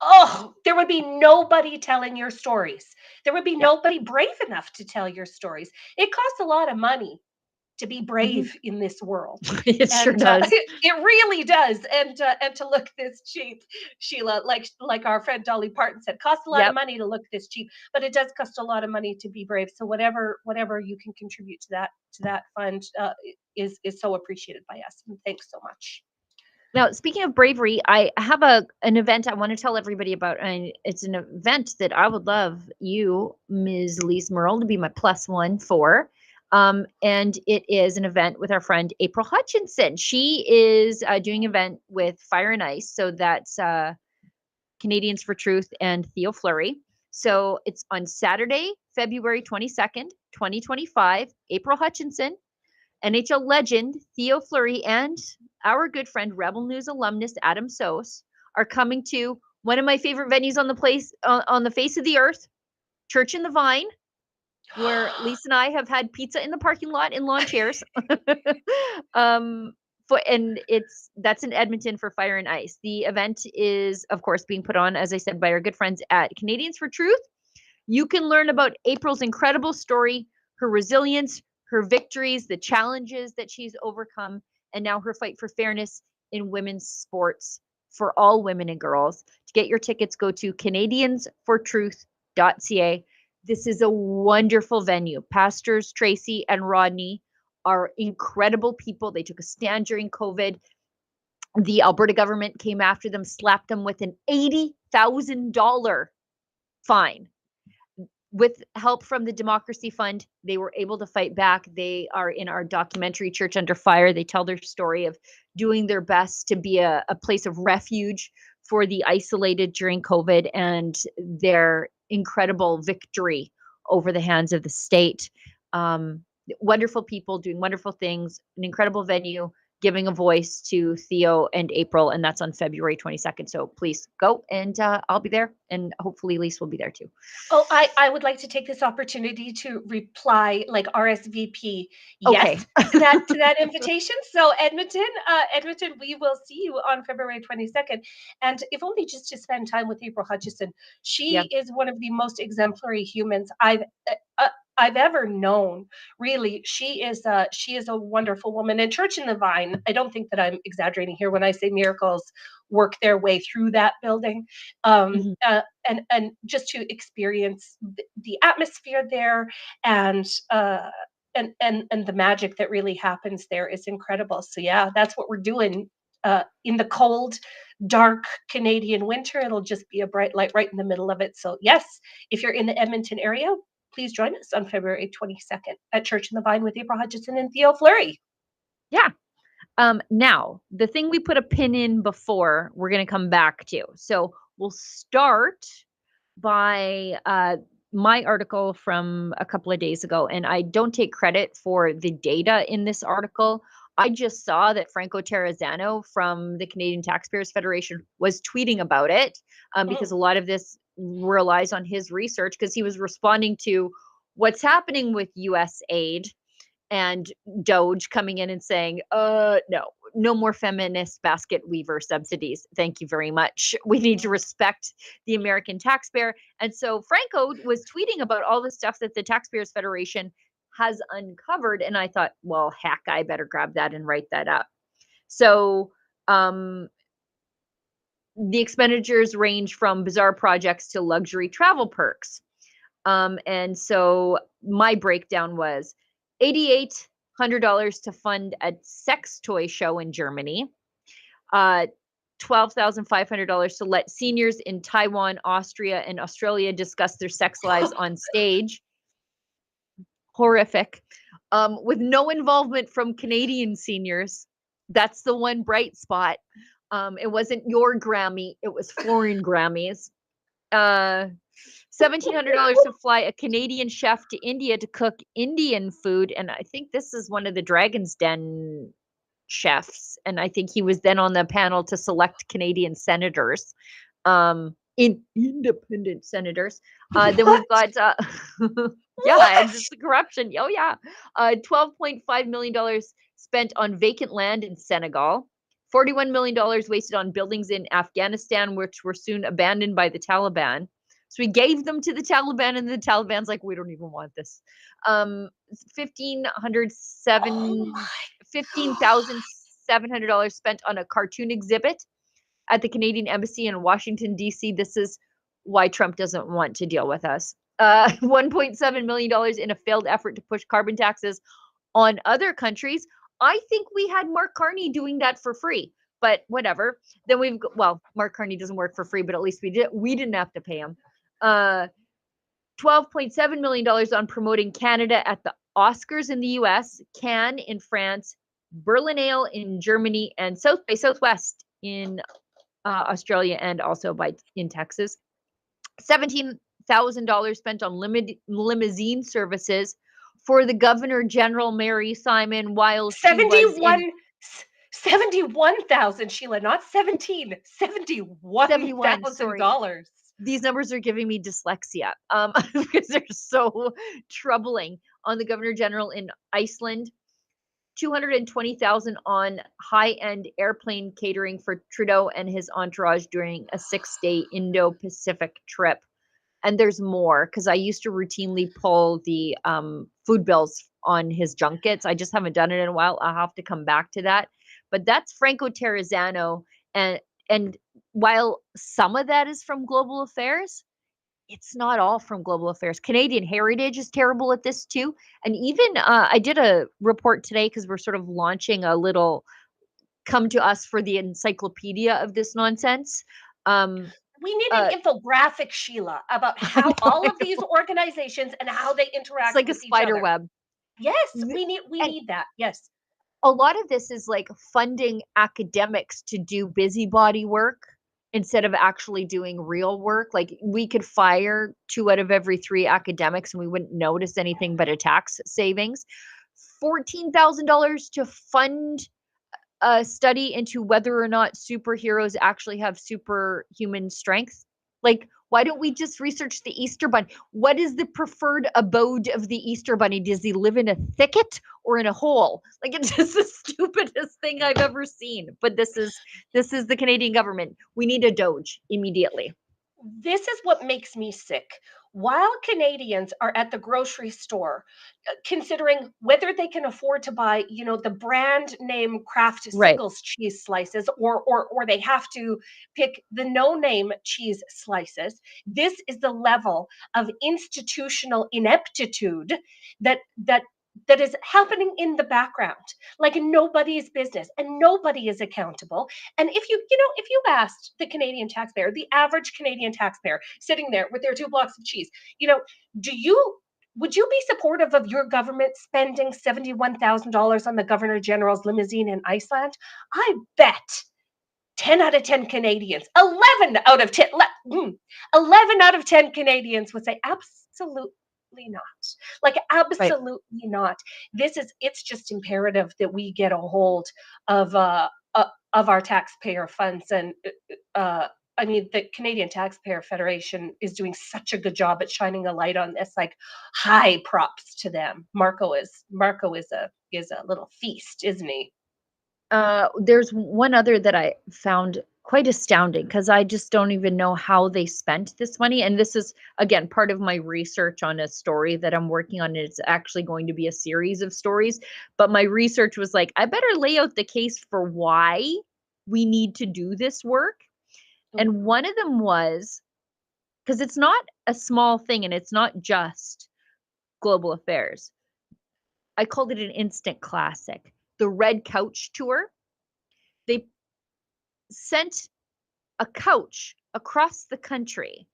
Oh, there would be nobody telling your stories. There would be Yeah. nobody brave enough to tell your stories. It costs a lot of money to be brave in this world. It sure And does. it really does. And to look this cheap, Sheila, like our friend Dolly Parton said, costs a lot of Yep. money to look this cheap, but it does cost a lot of money to be brave. So whatever you can contribute to that fund is so appreciated by us. And thanks so much. Now, speaking of bravery, I have an event I want to tell everybody about, and it's an event that I would love you, Ms. Lise Merle, to be my +1 for. And it is an event with our friend April Hutchinson. She is doing an event with Fire and Ice, so that's Canadians for Truth and Theo Fleury. So it's on Saturday, February 22nd, 2025. April Hutchinson, NHL legend Theo Fleury, and our good friend Rebel News alumnus Adam Sos are coming to one of my favorite venues on the face of the earth, Church in the Vine, where Lisa and I have had pizza in the parking lot in lawn chairs. That's in Edmonton for Fire and Ice. The event is, of course, being put on, as I said, by our good friends at Canadians for Truth. You can learn about April's incredible story, her resilience, her victories, the challenges that she's overcome, and now her fight for fairness in women's sports for all women and girls. To get your tickets, go to canadiansfortruth.ca. This is a wonderful venue. Pastors Tracy and Rodney are incredible people. They took a stand during COVID. The Alberta government came after them, slapped them with an $80,000 fine. With help from the Democracy Fund, they were able to fight back. They are in our documentary, Church Under Fire. They tell their story of doing their best to be a place of refuge for the isolated during COVID, and their incredible victory over the hands of the state. Wonderful people doing wonderful things, an incredible venue, giving a voice to Theo and April, and that's on February 22nd. So please go, and I'll be there, and hopefully Lise will be there too. Oh, I would like to take this opportunity to reply, like RSVP, Okay. yes to that invitation. So Edmonton, we will see you on February 22nd. And if only just to spend time with April Hutchinson. She Yep. is one of the most exemplary humans I've ever known. Really, she is a wonderful woman. And Church in the Vine, I don't think that I'm exaggerating here when I say miracles work their way through that building. Mhm. And just to experience the atmosphere there, and the magic that really happens there is incredible. So yeah, that's what we're doing in the cold, dark Canadian winter. It'll just be a bright light right in the middle of it. So yes, if you're in the Edmonton area, please join us on February 22nd at Church in the Vine with April Hutchinson and Theo Fleury. Yeah. Now, the thing we put a pin in before, we're going to come back to. So we'll start by my article from a couple of days ago, and I don't take credit for the data in this article. I just saw that Franco Terrazzano from the Canadian Taxpayers Federation was tweeting about it, because a lot of this relies on his research, because he was responding to what's happening with US aid and Doge coming in and saying, no more feminist basket weaver subsidies. Thank you very much. We need to respect the American taxpayer. And so Franco was tweeting about all the stuff that the Taxpayers Federation has uncovered. And I thought, well, heck, I better grab that and write that up. So the expenditures range from bizarre projects to luxury travel perks. And so my breakdown was $8,800 to fund a sex toy show in Germany, $12,500 to let seniors in Taiwan, Austria, and Australia discuss their sex lives on stage. Horrific. With no involvement from Canadian seniors. That's the one bright spot. It wasn't your Grammy, it was foreign Grammys. $1,700 to fly a Canadian chef to India to cook Indian food. And I think this is one of the Dragon's Den chefs. And I think he was then on the panel to select Canadian senators, independent senators. Then we've got, yeah, and just the corruption. Oh, yeah. $12.5 million spent on vacant land in Senegal. $41 million wasted on buildings in Afghanistan, which were soon abandoned by the Taliban. So we gave them to the Taliban, and the Taliban's like, we don't even want this. $15,700 spent on a cartoon exhibit at the Canadian Embassy in Washington, D.C. This is why Trump doesn't want to deal with us. $1.7 million in a failed effort to push carbon taxes on other countries. I think we had Mark Carney doing that for free, but whatever. Then Mark Carney doesn't work for free, but at least we didn't have to pay him. $12.7 million on promoting Canada at the Oscars in the US, Cannes in France, Berlinale in Germany, and South by Southwest in Australia, and also in Texas. $17,000 spent on limousine services for the Governor General Mary Simon while she was 71,000, Sheila, not 17, $71,000. These numbers are giving me dyslexia because they're so troubling. On the Governor General in Iceland, $220,000 on high-end airplane catering for Trudeau and his entourage during a 6-day Indo-Pacific trip. And there's more, because I used to routinely pull the food bills on his junkets. I just haven't done it in a while. I'll have to come back to that. But that's Franco Terrazzano. And while some of that is from Global Affairs, it's not all from Global Affairs. Canadian Heritage is terrible at this too. And even I did a report today because we're sort of launching a little come to us for the encyclopedia of this nonsense. We need an infographic, Sheila, about how all of these organizations and how they interact. It's like with a spider web. Yes, we need that. Yes. A lot of this is like funding academics to do busybody work instead of actually doing real work. Like we could fire 2 out of every 3 academics and we wouldn't notice anything but a tax savings. $14,000 to fund a study into whether or not superheroes actually have superhuman strength. Like, why don't we just research the Easter Bunny? What is the preferred abode of the Easter Bunny? Does he live in a thicket or in a hole? Like, it's just the stupidest thing I've ever seen. But this is the Canadian government. We need a Doge immediately. This is what makes me sick. While Canadians are at the grocery store considering whether they can afford to buy, the brand name Kraft Singles cheese slices, or they have to pick the no-name cheese slices, this is the level of institutional ineptitude that is happening in the background, like nobody's business, and nobody is accountable. And if you asked the Canadian taxpayer, the average Canadian taxpayer sitting there with their 2 blocks of cheese, would you be supportive of your government spending $71,000 on the Governor General's limousine in Iceland? I bet 10 out of 10 Canadians, 11 out of 10 Canadians would say absolutely absolutely not. Like, absolutely not. It's just imperative that we get a hold of our taxpayer funds. And I mean, the Canadian Taxpayer Federation is doing such a good job at shining a light on this. Like, high props to them. Marco is a little feast, isn't he? There's one other that I found quite astounding because I just don't even know how they spent this money. And this is, again, part of my research on a story that I'm working on. It's actually going to be a series of stories. But my research was like, I better lay out the case for why we need to do this work. And one of them was, because it's not a small thing and it's not just global affairs. I called it an instant classic. The Red Couch Tour. They sent a couch across the country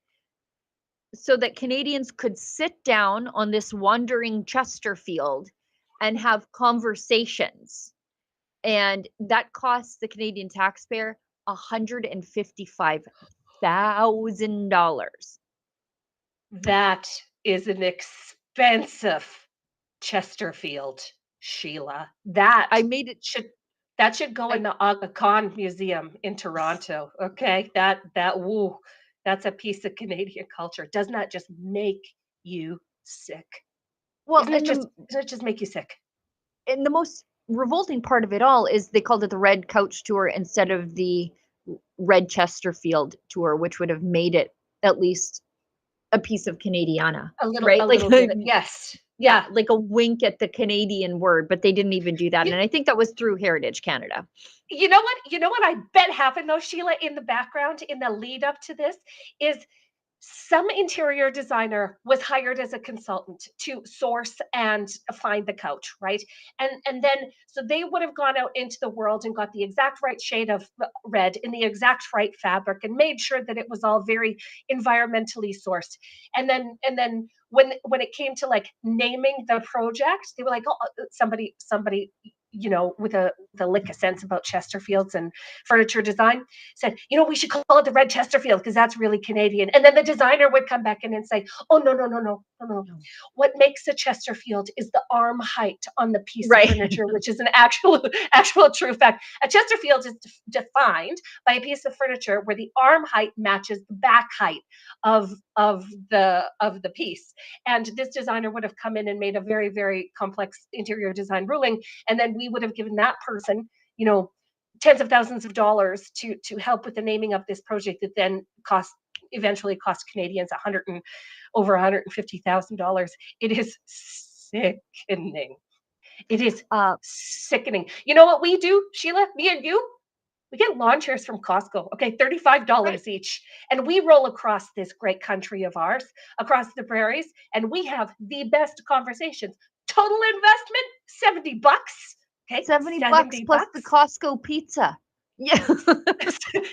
so that Canadians could sit down on this wandering Chesterfield and have conversations. And that costs the Canadian taxpayer $155,000. That is an expensive Chesterfield, Sheila. I made it. That should go in the Aga Khan Museum in Toronto. Okay, woo, that's a piece of Canadian culture. Doesn't that just make you sick? Well, doesn't it just make you sick? And the most revolting part of it all is they called it the Red Couch Tour instead of the Red Chesterfield Tour, which would have made it at least a piece of Canadiana, right? Like, yes. Yeah, like a wink at the Canadian word, but they didn't even do that. And I think that was through Heritage Canada. You know what I bet happened though, Sheila, in the background, in the lead up to this, is some interior designer was hired as a consultant to source and find the couch, right? And then so they would have gone out into the world and got the exact right shade of red in the exact right fabric and made sure that it was all very environmentally sourced. And then when it came to like naming the project, they were like, oh, somebody with a lick of sense about Chesterfields and furniture design said, we should call it the Red Chesterfield because that's really Canadian. And then the designer would come back in and say, oh, no. What makes a Chesterfield is the arm height on the piece of furniture, which is an actual true fact. A Chesterfield is defined by a piece of furniture where the arm height matches the back height of the piece. And this designer would have come in and made a very, very complex interior design ruling. And then we would have given that person, tens of thousands of dollars to help with the naming of this project that then eventually cost Canadians over $150,000. It is sickening. It is sickening. You know what we do, Sheila? Me and you? We get lawn chairs from Costco, okay, $35 each. And we roll across this great country of ours, across the prairies, and we have the best conversations. Total investment, $70. Okay, $70 plus the Costco pizza. Yeah.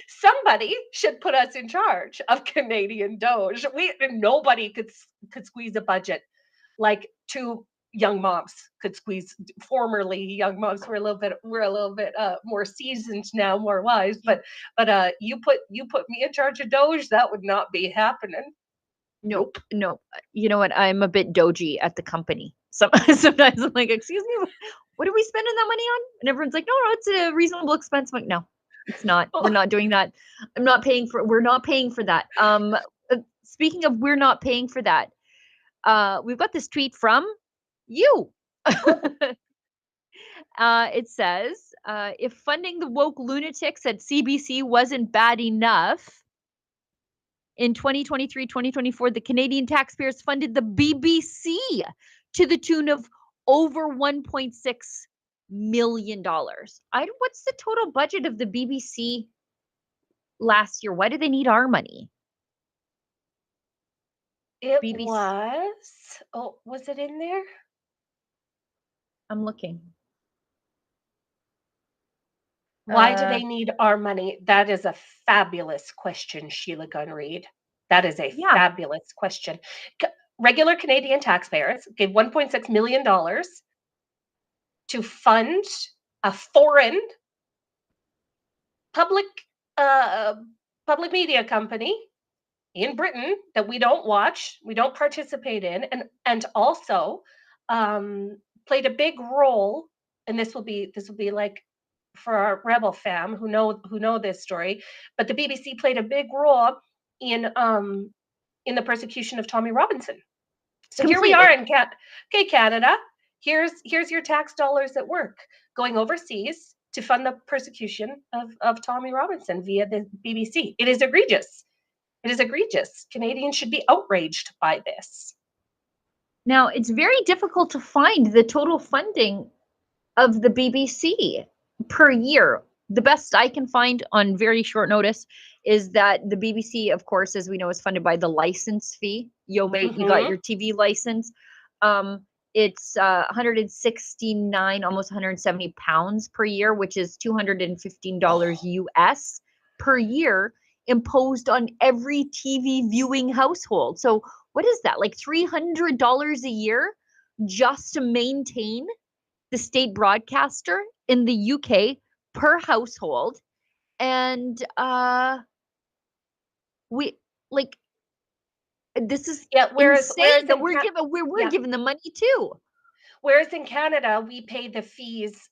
Somebody should put us in charge of Canadian Doge. Nobody could squeeze a budget like two young moms could squeeze. Formerly young moms, we're a little bit more seasoned now, more wise. But you put me in charge of Doge, that would not be happening. Nope. No. You know what? I'm a bit dogy at the company. Sometimes I'm like, excuse me, what are we spending that money on? And everyone's like, no, it's a reasonable expense. I'm like, no, it's not. We're not doing that. We're not paying for that. Speaking of, we're not paying for that. We've got this tweet from you. It says, if funding the woke lunatics at CBC wasn't bad enough, in 2023-2024, the Canadian taxpayers funded the BBC to the tune of over $1.6 million. What's the total budget of the BBC last year? Why do they need our money? It was. Oh, was it in there? I'm looking. Why do they need our money? That is a fabulous question, Sheila Gunn-Reid. That is a fabulous question. Regular Canadian taxpayers gave $1.6 million to fund a foreign public media company in Britain that we don't watch, we don't participate in, and also played a big role. And this will be like for our rebel fam who know this story, but the BBC played a big role in the persecution of Tommy Robinson. So here we are Completely. in Canada. Here's your tax dollars at work going overseas to fund the persecution of Tommy Robinson via the BBC. It is egregious. It is egregious. Canadians should be outraged by this. Now, it's very difficult to find the total funding of the BBC per year. The best I can find on very short notice is that the BBC, of course, as we know, is funded by the license fee. You got your TV license. It's 169, almost 170 pounds per year, which is $215 US per year, imposed on every TV viewing household. So what is that? Like $300 a year just to maintain the state broadcaster in the UK per household. And we like this is insane that we're giving the money too. Whereas in Canada, we pay the fees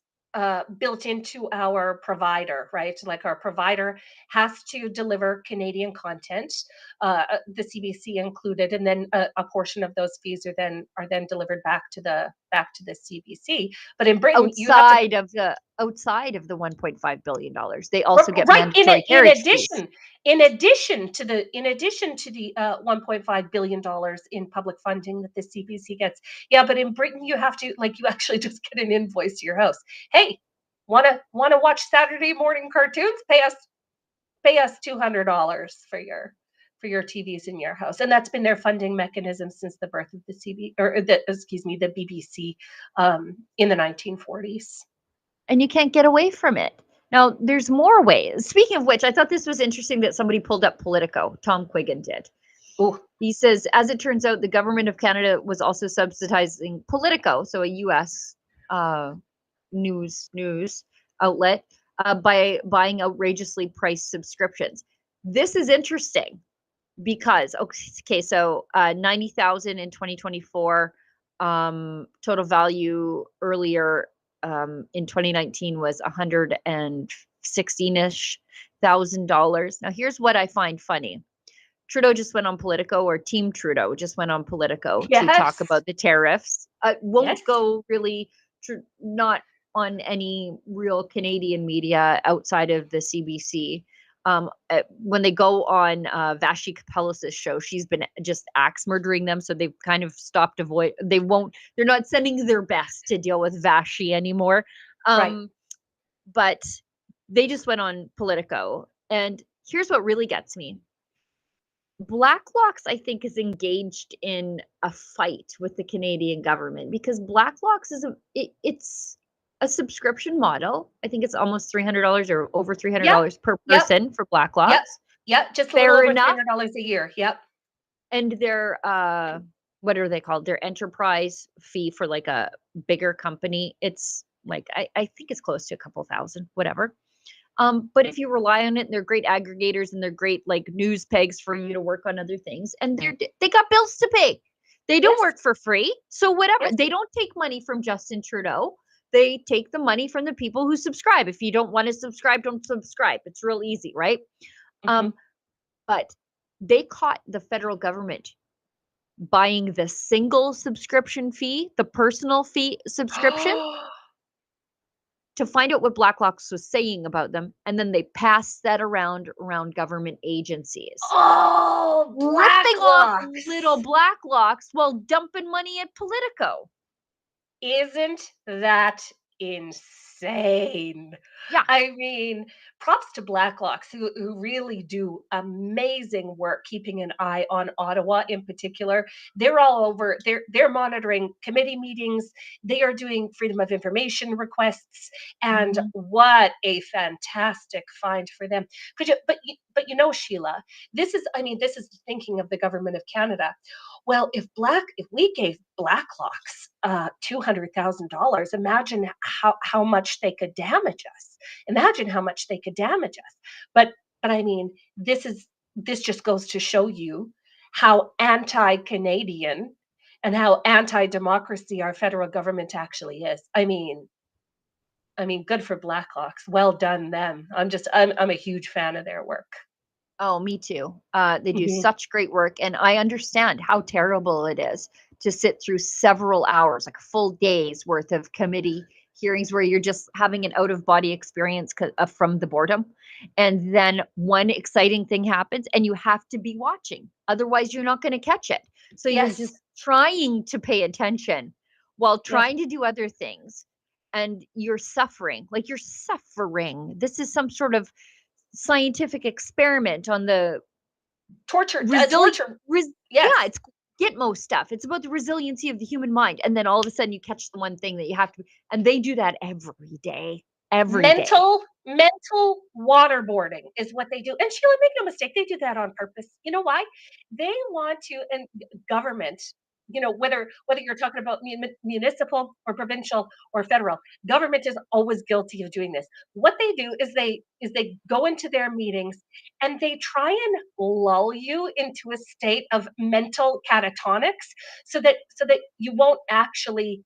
built into our provider, right? Like our provider has to deliver Canadian content, the CBC included, and then a portion of those fees are then delivered back to the CBC. But in Britain, outside of the $1.5 billion, they also get mandatory carriage fees. In addition to the $1.5 billion in public funding that the CBC gets. Yeah, but in Britain, you have to, like, you actually just get an invoice to your house. Hey, wanna watch Saturday morning cartoons? Pay us $200 for your TVs in your house. And that's been their funding mechanism since the birth of the BBC in the 1940s. And you can't get away from it. Now, there's more ways. Speaking of which, I thought this was interesting that somebody pulled up Politico. Tom Quiggin did. Ooh. He says, as it turns out, the government of Canada was also subsidizing Politico, so a U.S. news outlet, by buying outrageously priced subscriptions. This is interesting because, okay, so 90,000 in 2024, total value earlier in 2019 was $116,000-ish. Now, here's what I find funny. Trudeau just went on Politico, or Team Trudeau just went on Politico to talk about the tariffs. Won't go really, not on any real Canadian media outside of the CBC. When they go on Vashi Kapelis' show, she's been just axe murdering them, so they've kind of stopped they're not sending their best to deal with Vashi anymore. Right. But they just went on Politico, and here's what really gets me. Blacklocks, I think, is engaged in a fight with the Canadian government because Blacklocks it's a subscription model. I think it's almost $300 or over $300 per person for Blacklocks. Yep, just a little over $300 a year. Yep. And their what are they called? Their enterprise fee for like a bigger company, it's like I think it's close to a couple thousand, whatever. But if you rely on it, they're great aggregators and they're great like news pegs for you to work on other things. And they got bills to pay. They don't work for free. So whatever. They don't take money from Justin Trudeau. They take the money from the people who subscribe. If you don't want to subscribe, don't subscribe. It's real easy, right? Mm-hmm. But they caught the federal government buying the single subscription fee, the personal fee subscription, to find out what Blacklocks was saying about them. And then they passed that around government agencies. Oh, Flipping off little Blacklocks while dumping money at Politico. Isn't that insane? Yeah. I mean, props to Blacklocks who really do amazing work keeping an eye on Ottawa in particular. They're all over. They're monitoring committee meetings. They are doing freedom of information requests, and what a fantastic find for them. But Sheila, this is the thinking of the government of Canada. Well, if we gave Blacklocks $200,000, imagine how much they could damage us. Imagine how much they could damage us. But I mean, this is this just goes to show you how anti-Canadian and how anti-democracy our federal government actually is. I mean, good for Blackhawks. Well done, them. I'm a huge fan of their work. Oh, me too. They do Mhm. such great work, and I understand how terrible it is to sit through several hours, like a full day's worth of committee hearings where you're just having an out of body experience from the boredom. And then one exciting thing happens and you have to be watching. Otherwise, you're not going to catch it. So you're Yes. just trying to pay attention while Yep. trying to do other things. And you're suffering. Like you're suffering. This is some sort of scientific experiment on the Torture. Resilient, Yes. yeah, it's Gitmo stuff. It's about the resiliency of the human mind, and then all of a sudden you catch the one thing that you have to, and they do that every day, every day. Mental waterboarding is what they do. And Sheila, make no mistake, they do that on purpose. You know why? They want to, and government, whether you're talking about municipal or provincial or federal, government is always guilty of doing this. What they do is they go into their meetings and they try and lull you into a state of mental catatonics so that you won't actually,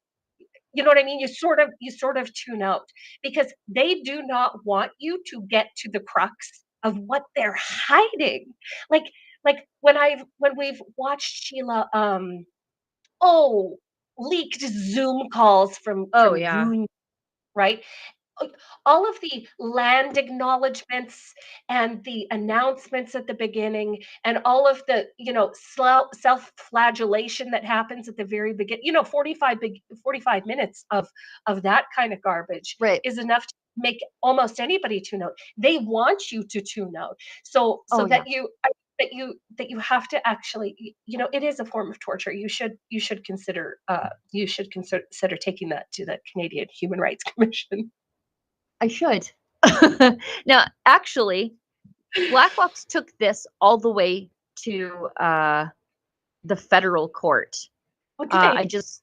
you know what I mean? You sort of tune out because they do not want you to get to the crux of what they're hiding. Like when we've watched Sheila, oh, leaked Zoom calls from Oh yeah, Union, right? All of the land acknowledgements and the announcements at the beginning and all of the self-flagellation that happens at the very beginning, 45 minutes of that kind of garbage right. is enough to make almost anybody tune out. They want you to tune out so Oh yeah, that you have to actually, it is a form of torture. You should consider taking that to the Canadian Human Rights Commission. I should. Now, actually, Blackhawks took this all the way to the federal court. What did I they? just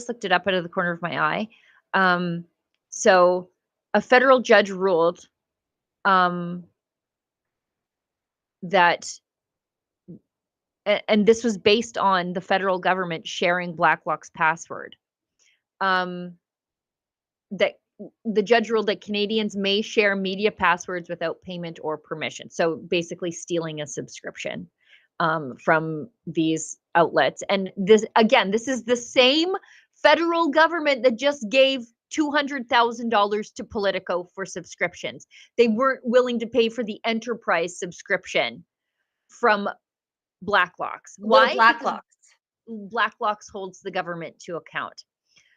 looked it up out of the corner of my eye. So a federal judge ruled that, and this was based on the federal government sharing Blacklock's password. That the judge ruled that Canadians may share media passwords without payment or permission. So basically stealing a subscription from these outlets. And this is the same federal government that just gave $200,000 to Politico for subscriptions. They weren't willing to pay for the enterprise subscription from Blacklocks. Why? Because Blacklocks holds the government to account.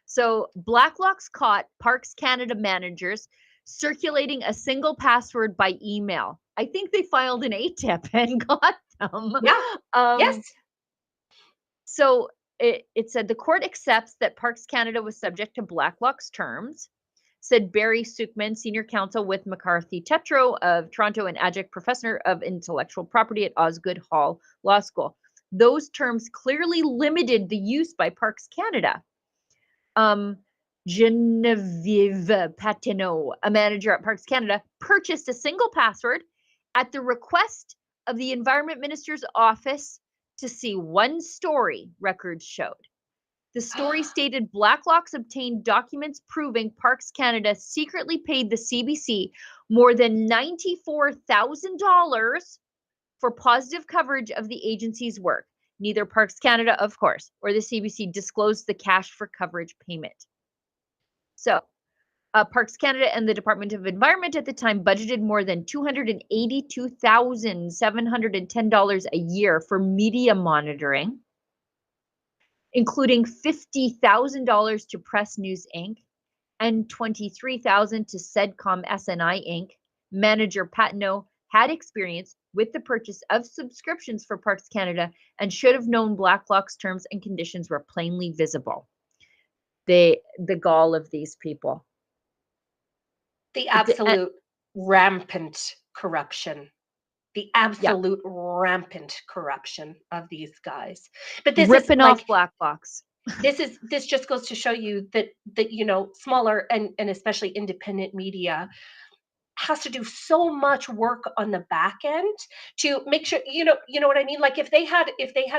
So Blacklocks caught Parks Canada managers circulating a single password by email. I think they filed an ATIP and got them. Yeah. Yes. So it said the court accepts that Parks Canada was subject to Blacklock's terms, said Barry Sukman, senior counsel with McCarthy Tetro of Toronto and adjunct professor of intellectual property at Osgoode Hall Law School. Those terms clearly limited the use by Parks Canada. Genevieve Patineau, a manager at Parks Canada, purchased a single password at the request of the Environment Minister's office to see one story, records showed. The story stated Blacklocks obtained documents proving Parks Canada secretly paid the CBC more than $94,000 for positive coverage of the agency's work. Neither Parks Canada, of course, or the CBC disclosed the cash for coverage payment. So, Parks Canada and the Department of Environment at the time budgeted more than $282,710 a year for media monitoring, including $50,000 to Press News Inc. and $23,000 to Sedcom SNI Inc. Manager Patineau had experience with the purchase of subscriptions for Parks Canada and should have known Blacklock's terms and conditions were plainly visible. The gall of these people. The absolute rampant corruption. The absolute rampant corruption of these guys. But this ripping is off Blacklocks. This just goes to show you that smaller and especially independent media has to do so much work on the back end to make sure, you know what I mean? Like if they had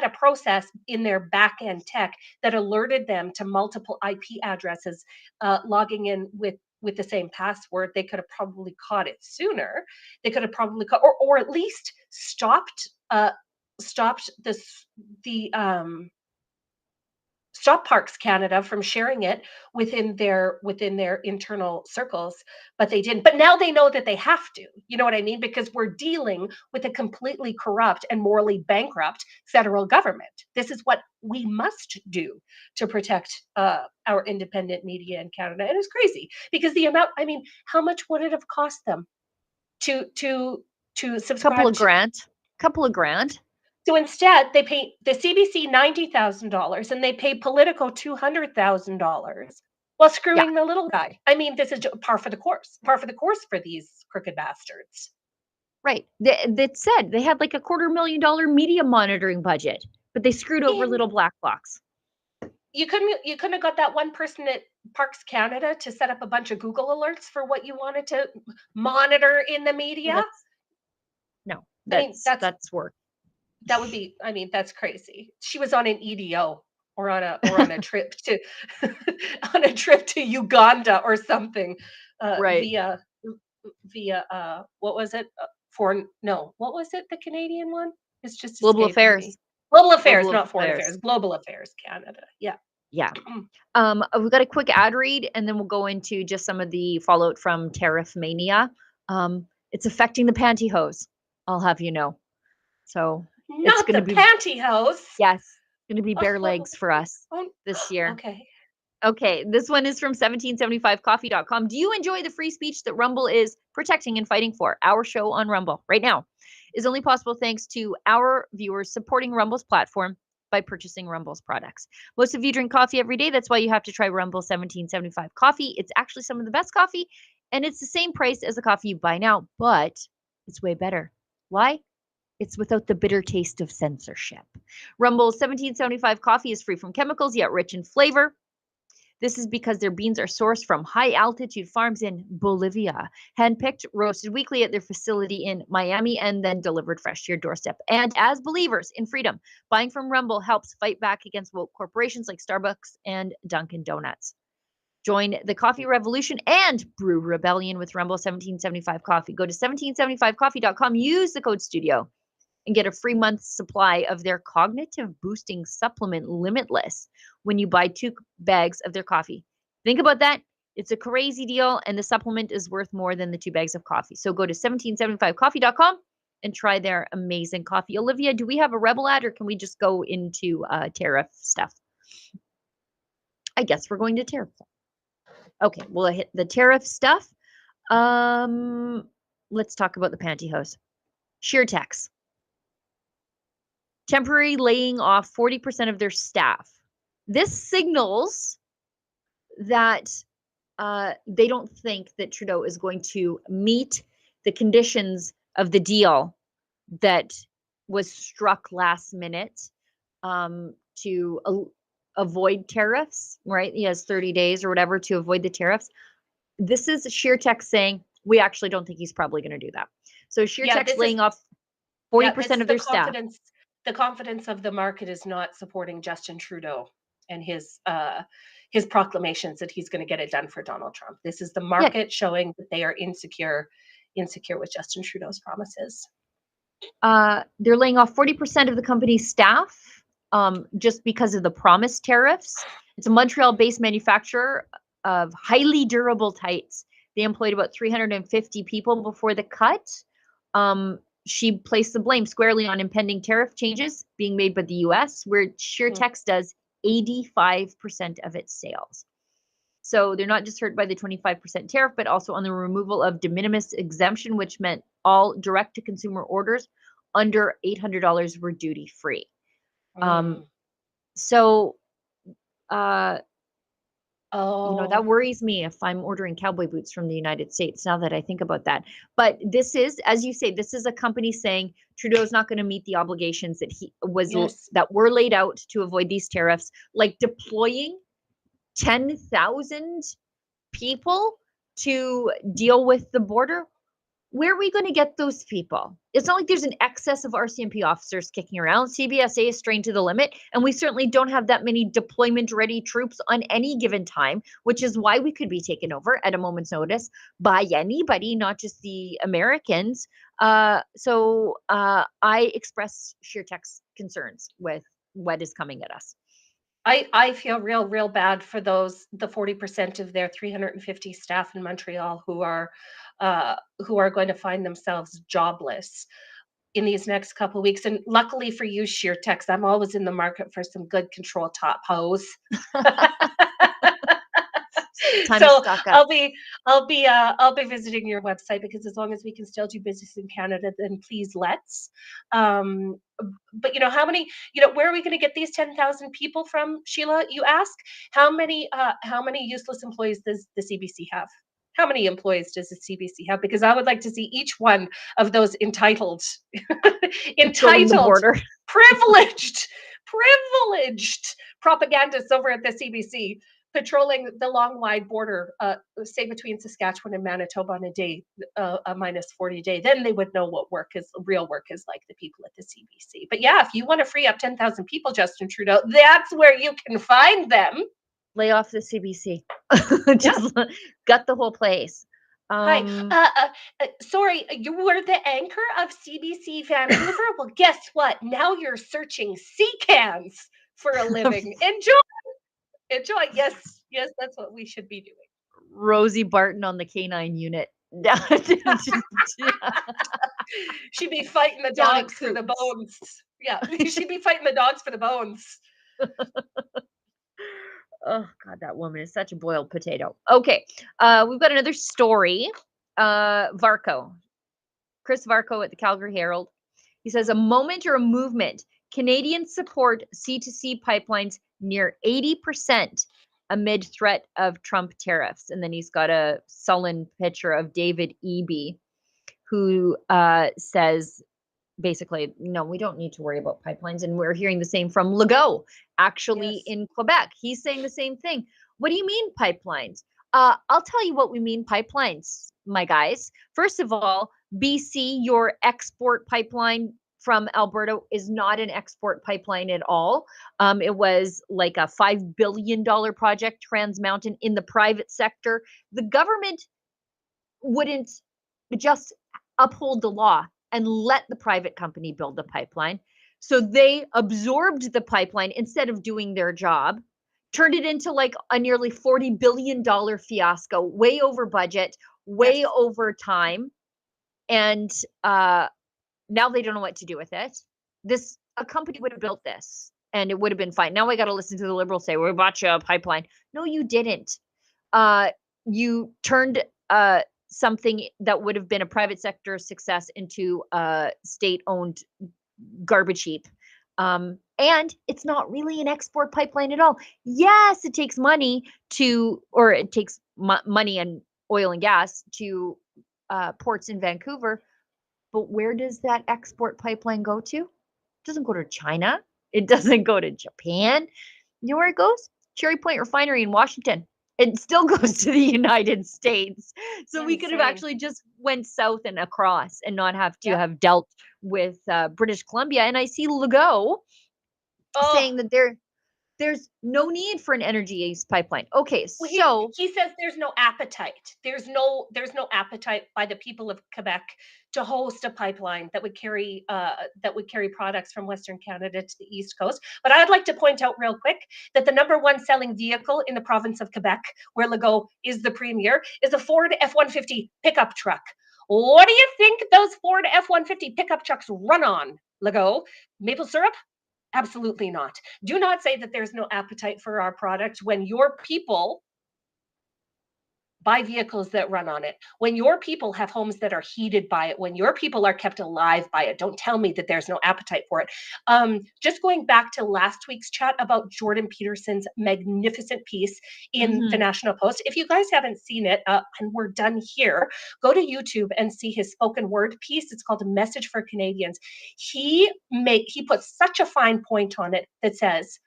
a process in their back end tech that alerted them to multiple IP addresses logging in with the same password, they could have probably caught it sooner. They could have probably caught, or at least stopped the stop Parks Canada from sharing it within their internal circles, but they didn't. But now they know that they have to. You know what I mean? Because we're dealing with a completely corrupt and morally bankrupt federal government. This is what we must do to protect our independent media in Canada. And it's crazy because the amount. I mean, how much would it have cost them to subscribe? Couple of grand. So instead, they pay the CBC $90,000 and they pay Politico $200,000 while screwing the little guy. I mean, this is par for the course for these crooked bastards. Right. That said, they had like a $250,000 media monitoring budget, but they screwed over little black box. You couldn't have got that one person at Parks Canada to set up a bunch of Google alerts for what you wanted to monitor in the media? That's work. That would be, I mean, that's crazy. She was on an EDO or on a trip to Uganda or something. Right. Via what was it? What was it? The Canadian one? It's just Global Affairs. Global Affairs, not Foreign Affairs. Global Affairs Canada. Yeah. Yeah. We've got a quick ad read and then we'll go into just some of the fallout from tariff mania. It's affecting the pantyhose, I'll have you know. So not it's going the to be pantyhose. Yes, it's going to be bare legs for us this year. Okay, this one is from 1775coffee.com. Do you enjoy the free speech that Rumble is protecting and fighting for? Our show on Rumble right now is only possible thanks to our viewers supporting Rumble's platform by purchasing Rumble's products. Most of you drink coffee every day. That's why you have to try Rumble 1775 coffee. It's actually some of the best coffee, and it's the same price as the coffee you buy now, but it's way better. Why? It's without the bitter taste of censorship. Rumble's 1775 coffee is free from chemicals, yet rich in flavor. This is because their beans are sourced from high-altitude farms in Bolivia, handpicked, roasted weekly at their facility in Miami, and then delivered fresh to your doorstep. And as believers in freedom, buying from Rumble helps fight back against woke corporations like Starbucks and Dunkin' Donuts. Join the coffee revolution and brew rebellion with Rumble 1775 coffee. Go to 1775coffee.com, use the code STUDIO, and get a free month's supply of their cognitive boosting supplement Limitless when you buy 2 bags of their coffee. Think about that. It's a crazy deal, and the supplement is worth more than the 2 bags of coffee. So go to 1775coffee.com and try their amazing coffee. Olivia, do we have a Rebel ad, or can we just go into tariff stuff? I guess we're going to tariff stuff. Okay, we'll hit the tariff stuff. Let's talk about the pantyhose. SheerTex. Temporary laying off 40% of their staff. This signals that they don't think that Trudeau is going to meet the conditions of the deal that was struck last minute to avoid tariffs, right? He has 30 days or whatever to avoid the tariffs. This is SheerTex saying, we actually don't think he's probably going to do that. So SheerTex laying off 40% of their staff. The confidence of the market is not supporting Justin Trudeau and his proclamations that he's going to get it done for Donald Trump. This is the market showing that they are insecure with Justin Trudeau's promises. They're laying off 40% of the company's staff just because of the promised tariffs. It's a Montreal-based manufacturer of highly durable tights. They employed about 350 people before the cut. She placed the blame squarely on impending tariff changes being made by the U.S., where SheerTex does 85% of its sales. So they're not just hurt by the 25% tariff, but also on the removal of de minimis exemption, which meant all direct-to-consumer orders under $800 were duty-free. That worries me if I'm ordering cowboy boots from the United States, now that I think about that. But this is, as you say, this is a company saying Trudeau's not going to meet the obligations that that were laid out to avoid these tariffs, like deploying 10,000 people to deal with the border. where are we going to get those people? It's not like there's an excess of RCMP officers kicking around. CBSA is strained to the limit, and we certainly don't have that many deployment-ready troops on any given time, which is why we could be taken over at a moment's notice by anybody, not just the Americans. So I express SheerTech's concerns with what is coming at us. I feel real bad for the 40% of their 350 staff in Montreal who are going to find themselves jobless in these next couple of weeks. And luckily for you, SheerTech, I'm always in the market for some good control top hose. Time So to stock up. I'll be visiting your website, because as long as we can still do business in Canada, then please let's. But how many, where are we going to get these 10,000 people from, Sheila? You ask. How many useless employees does the CBC have? How many employees does the CBC have? Because I would like to see each one of those entitled, Patrolling the border. privileged propagandists over at the CBC patrolling the long, wide border, say between Saskatchewan and Manitoba on a day, a minus 40 day. Then they would know what real work is like, the people at the CBC. But yeah, if you want to free up 10,000 people, Justin Trudeau, that's where you can find them. Lay off the CBC. Just gut the whole place. Hi. Sorry, you were the anchor of CBC Vancouver? Well, guess what? Now you're searching sea cans for a living. Enjoy. Yes, that's what we should be doing. Rosie Barton on the K9 unit. She'd be fighting the dogs for the bones. Yeah, she'd be fighting the dogs for the bones. Oh God, that woman is such a boiled potato. Okay, we've got another story. Varco, Chris Varco at the Calgary Herald. He says, a moment or a movement. Canadians support C2C pipelines near 80% amid threat of Trump tariffs. And then he's got a sullen picture of David Eby, who says, basically, no, we don't need to worry about pipelines. And we're hearing the same from Legault, actually, in Quebec. He's saying the same thing. What do you mean pipelines? I'll tell you what we mean pipelines, my guys. First of all, BC, your export pipeline from Alberta is not an export pipeline at all. It was like a $5 billion project, Trans Mountain, in the private sector. The government wouldn't just uphold the law and let the private company build the pipeline. So they absorbed the pipeline instead of doing their job, turned it into like a nearly $40 billion fiasco, way over budget, way over time. And now they don't know what to do with it. A company would have built this and it would have been fine. Now I got to listen to the Liberals say, we bought you a pipeline. No, you didn't. You turned something that would have been a private sector success into a state-owned garbage heap. And it's not really an export pipeline at all. Yes, it takes money it takes money and oil and gas to ports in Vancouver. But where does that export pipeline go to? It doesn't go to China. It doesn't go to Japan. You know where it goes? Cherry Point Refinery in Washington. It still goes to the United States. So we could have actually just went south and across and not have to have dealt with British Columbia. And I see Legault saying that there's no need for an energy use pipeline. Okay, so he says there's no appetite. There's no appetite by the people of Quebec to host a pipeline that would carry products from Western Canada to the East Coast. But I'd like to point out real quick that the number one selling vehicle in the province of Quebec, where Legault is the premier, is a Ford F-150 pickup truck. What do you think those Ford F-150 pickup trucks run on, Legault? Maple syrup? Absolutely not. Do not say that there's no appetite for our product when your people buy vehicles that run on it, when your people have homes that are heated by it, when your people are kept alive by it. Don't tell me that there's no appetite for it. Just going back to last week's chat about Jordan Peterson's magnificent piece in the National Post. If you guys haven't seen it, and we're done here, go to YouTube and see his spoken word piece. It's called A Message for Canadians. He puts such a fine point on it that says,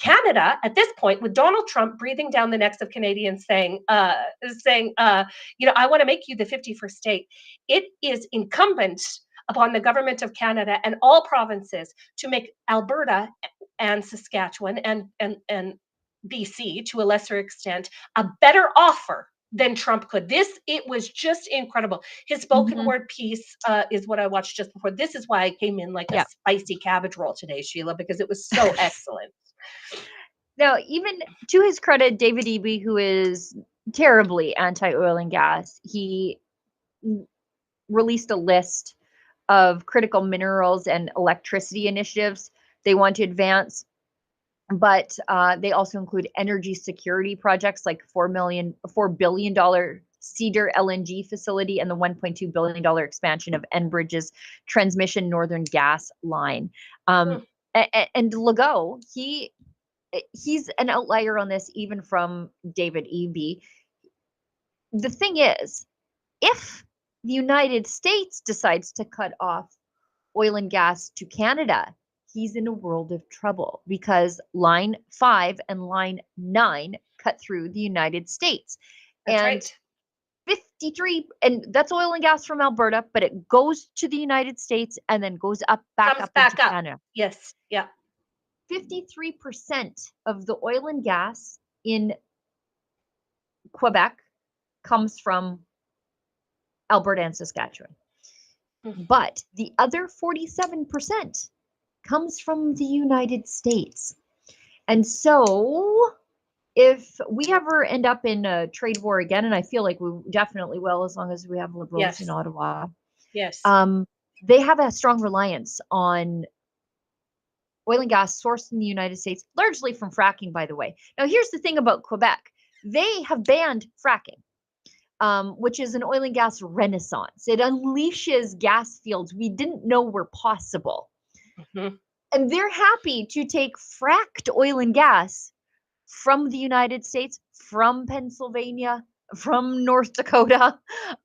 Canada, at this point, with Donald Trump breathing down the necks of Canadians, saying, I want to make you the 51st state. It is incumbent upon the government of Canada and all provinces to make Alberta and Saskatchewan and BC, to a lesser extent, a better offer than Trump could. It was just incredible. His spoken word piece is what I watched just before. This is why I came in like a spicy cabbage roll today, Sheila, because it was so excellent. Now, even to his credit, David Eby, who is terribly anti-oil and gas, he released a list of critical minerals and electricity initiatives they want to advance. But they also include energy security projects like $4 billion Cedar LNG facility and the $1.2 billion expansion of Enbridge's transmission northern gas line. And Legault, he's an outlier on this, even from David Eby. The thing is, if the United States decides to cut off oil and gas to Canada, he's in a world of trouble, because Line 5 and Line 9 cut through the United States. That's and right. 53, and that's oil and gas from Alberta, but it goes to the United States and then goes back Comes up back into up. Canada. Yes. Yeah. 53% of the oil and gas in Quebec comes from Alberta and Saskatchewan. But the other 47% comes from the United States. And so if we ever end up in a trade war again, and I feel like we definitely will, as long as we have Liberals in Ottawa, they have a strong reliance on oil and gas sourced in the United States, largely from fracking, by the way. Now, here's the thing about Quebec. They have banned fracking, which is an oil and gas renaissance. It unleashes gas fields we didn't know were possible. And they're happy to take fracked oil and gas from the United States, from Pennsylvania, from North Dakota,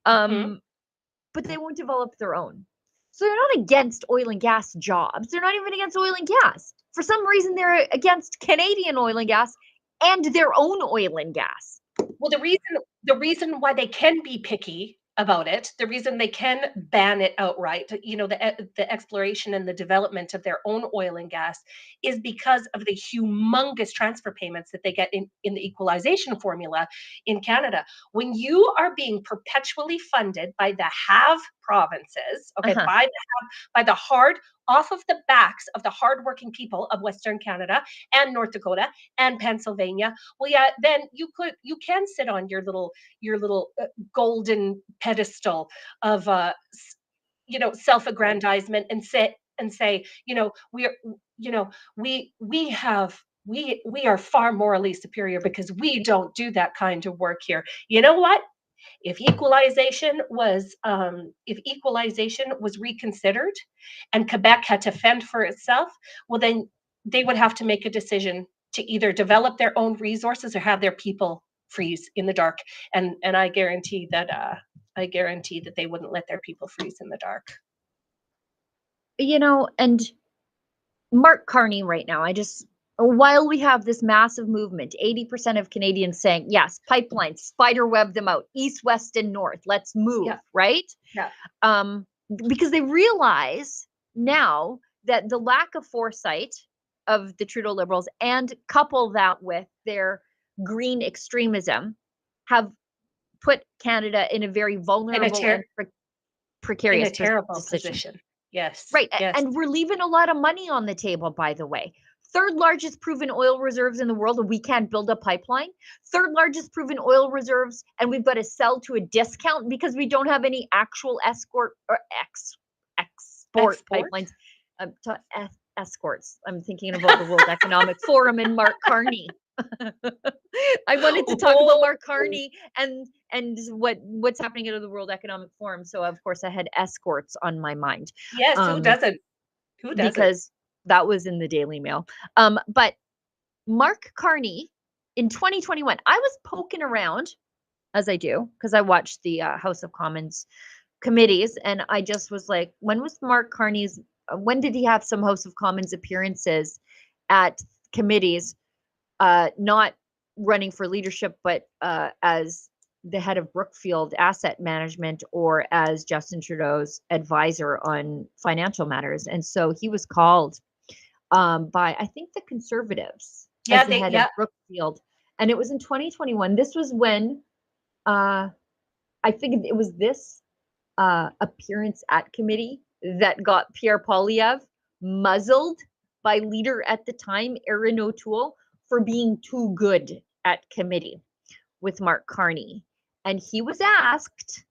but they won't develop their own. So they're not against oil and gas jobs. They're not even against oil and gas. For some reason, they're against Canadian oil and gas and their own oil and gas. Well, the reason why they can be picky about it, the reason they can ban it outright, the exploration and the development of their own oil and gas, is because of the humongous transfer payments that they get in the equalization formula in Canada. When you are being perpetually funded by the have provinces, by the hard, off of the backs of the hardworking people of Western Canada and North Dakota and Pennsylvania, well, yeah, then you can sit on your little golden pedestal of self-aggrandizement and say, we are far morally superior because we don't do that kind of work here. You know what? If equalization was reconsidered and Quebec had to fend for itself, well, then they would have to make a decision to either develop their own resources or have their people freeze in the dark. And I guarantee that they wouldn't let their people freeze in the dark. And Mark Carney right now, while we have this massive movement, 80% of Canadians saying, yes, pipelines, spiderweb them out, east, west, and north, let's move, right? Yeah. Because they realize now that the lack of foresight of the Trudeau Liberals, and couple that with their green extremism, have put Canada in a very vulnerable and precarious terrible position. Yes. Right. Yes. And we're leaving a lot of money on the table, by the way. Third largest proven oil reserves in the world, and we can't build a pipeline. Third largest proven oil reserves, and we've got to sell to a discount because we don't have any actual export pipelines. Escorts. I'm thinking about the World Economic Forum and Mark Carney. I wanted to talk about Mark Carney and what's happening at the World Economic Forum. So of course I had escorts on my mind. Yes, who doesn't? Who doesn't? Because that was in the Daily Mail. But Mark Carney in 2021, I was poking around, as I do, because I watched the House of Commons committees, and I just was like, when did he have some House of Commons appearances at committees not running for leadership, but as the head of Brookfield Asset Management or as Justin Trudeau's advisor on financial matters. And so he was called by, I think, the Conservatives as the head of Brookfield. And it was in 2021. This was when I think it was this appearance at committee that got Pierre Poilievre muzzled by leader at the time, Erin O'Toole, for being too good at committee with Mark Carney. And he was asked,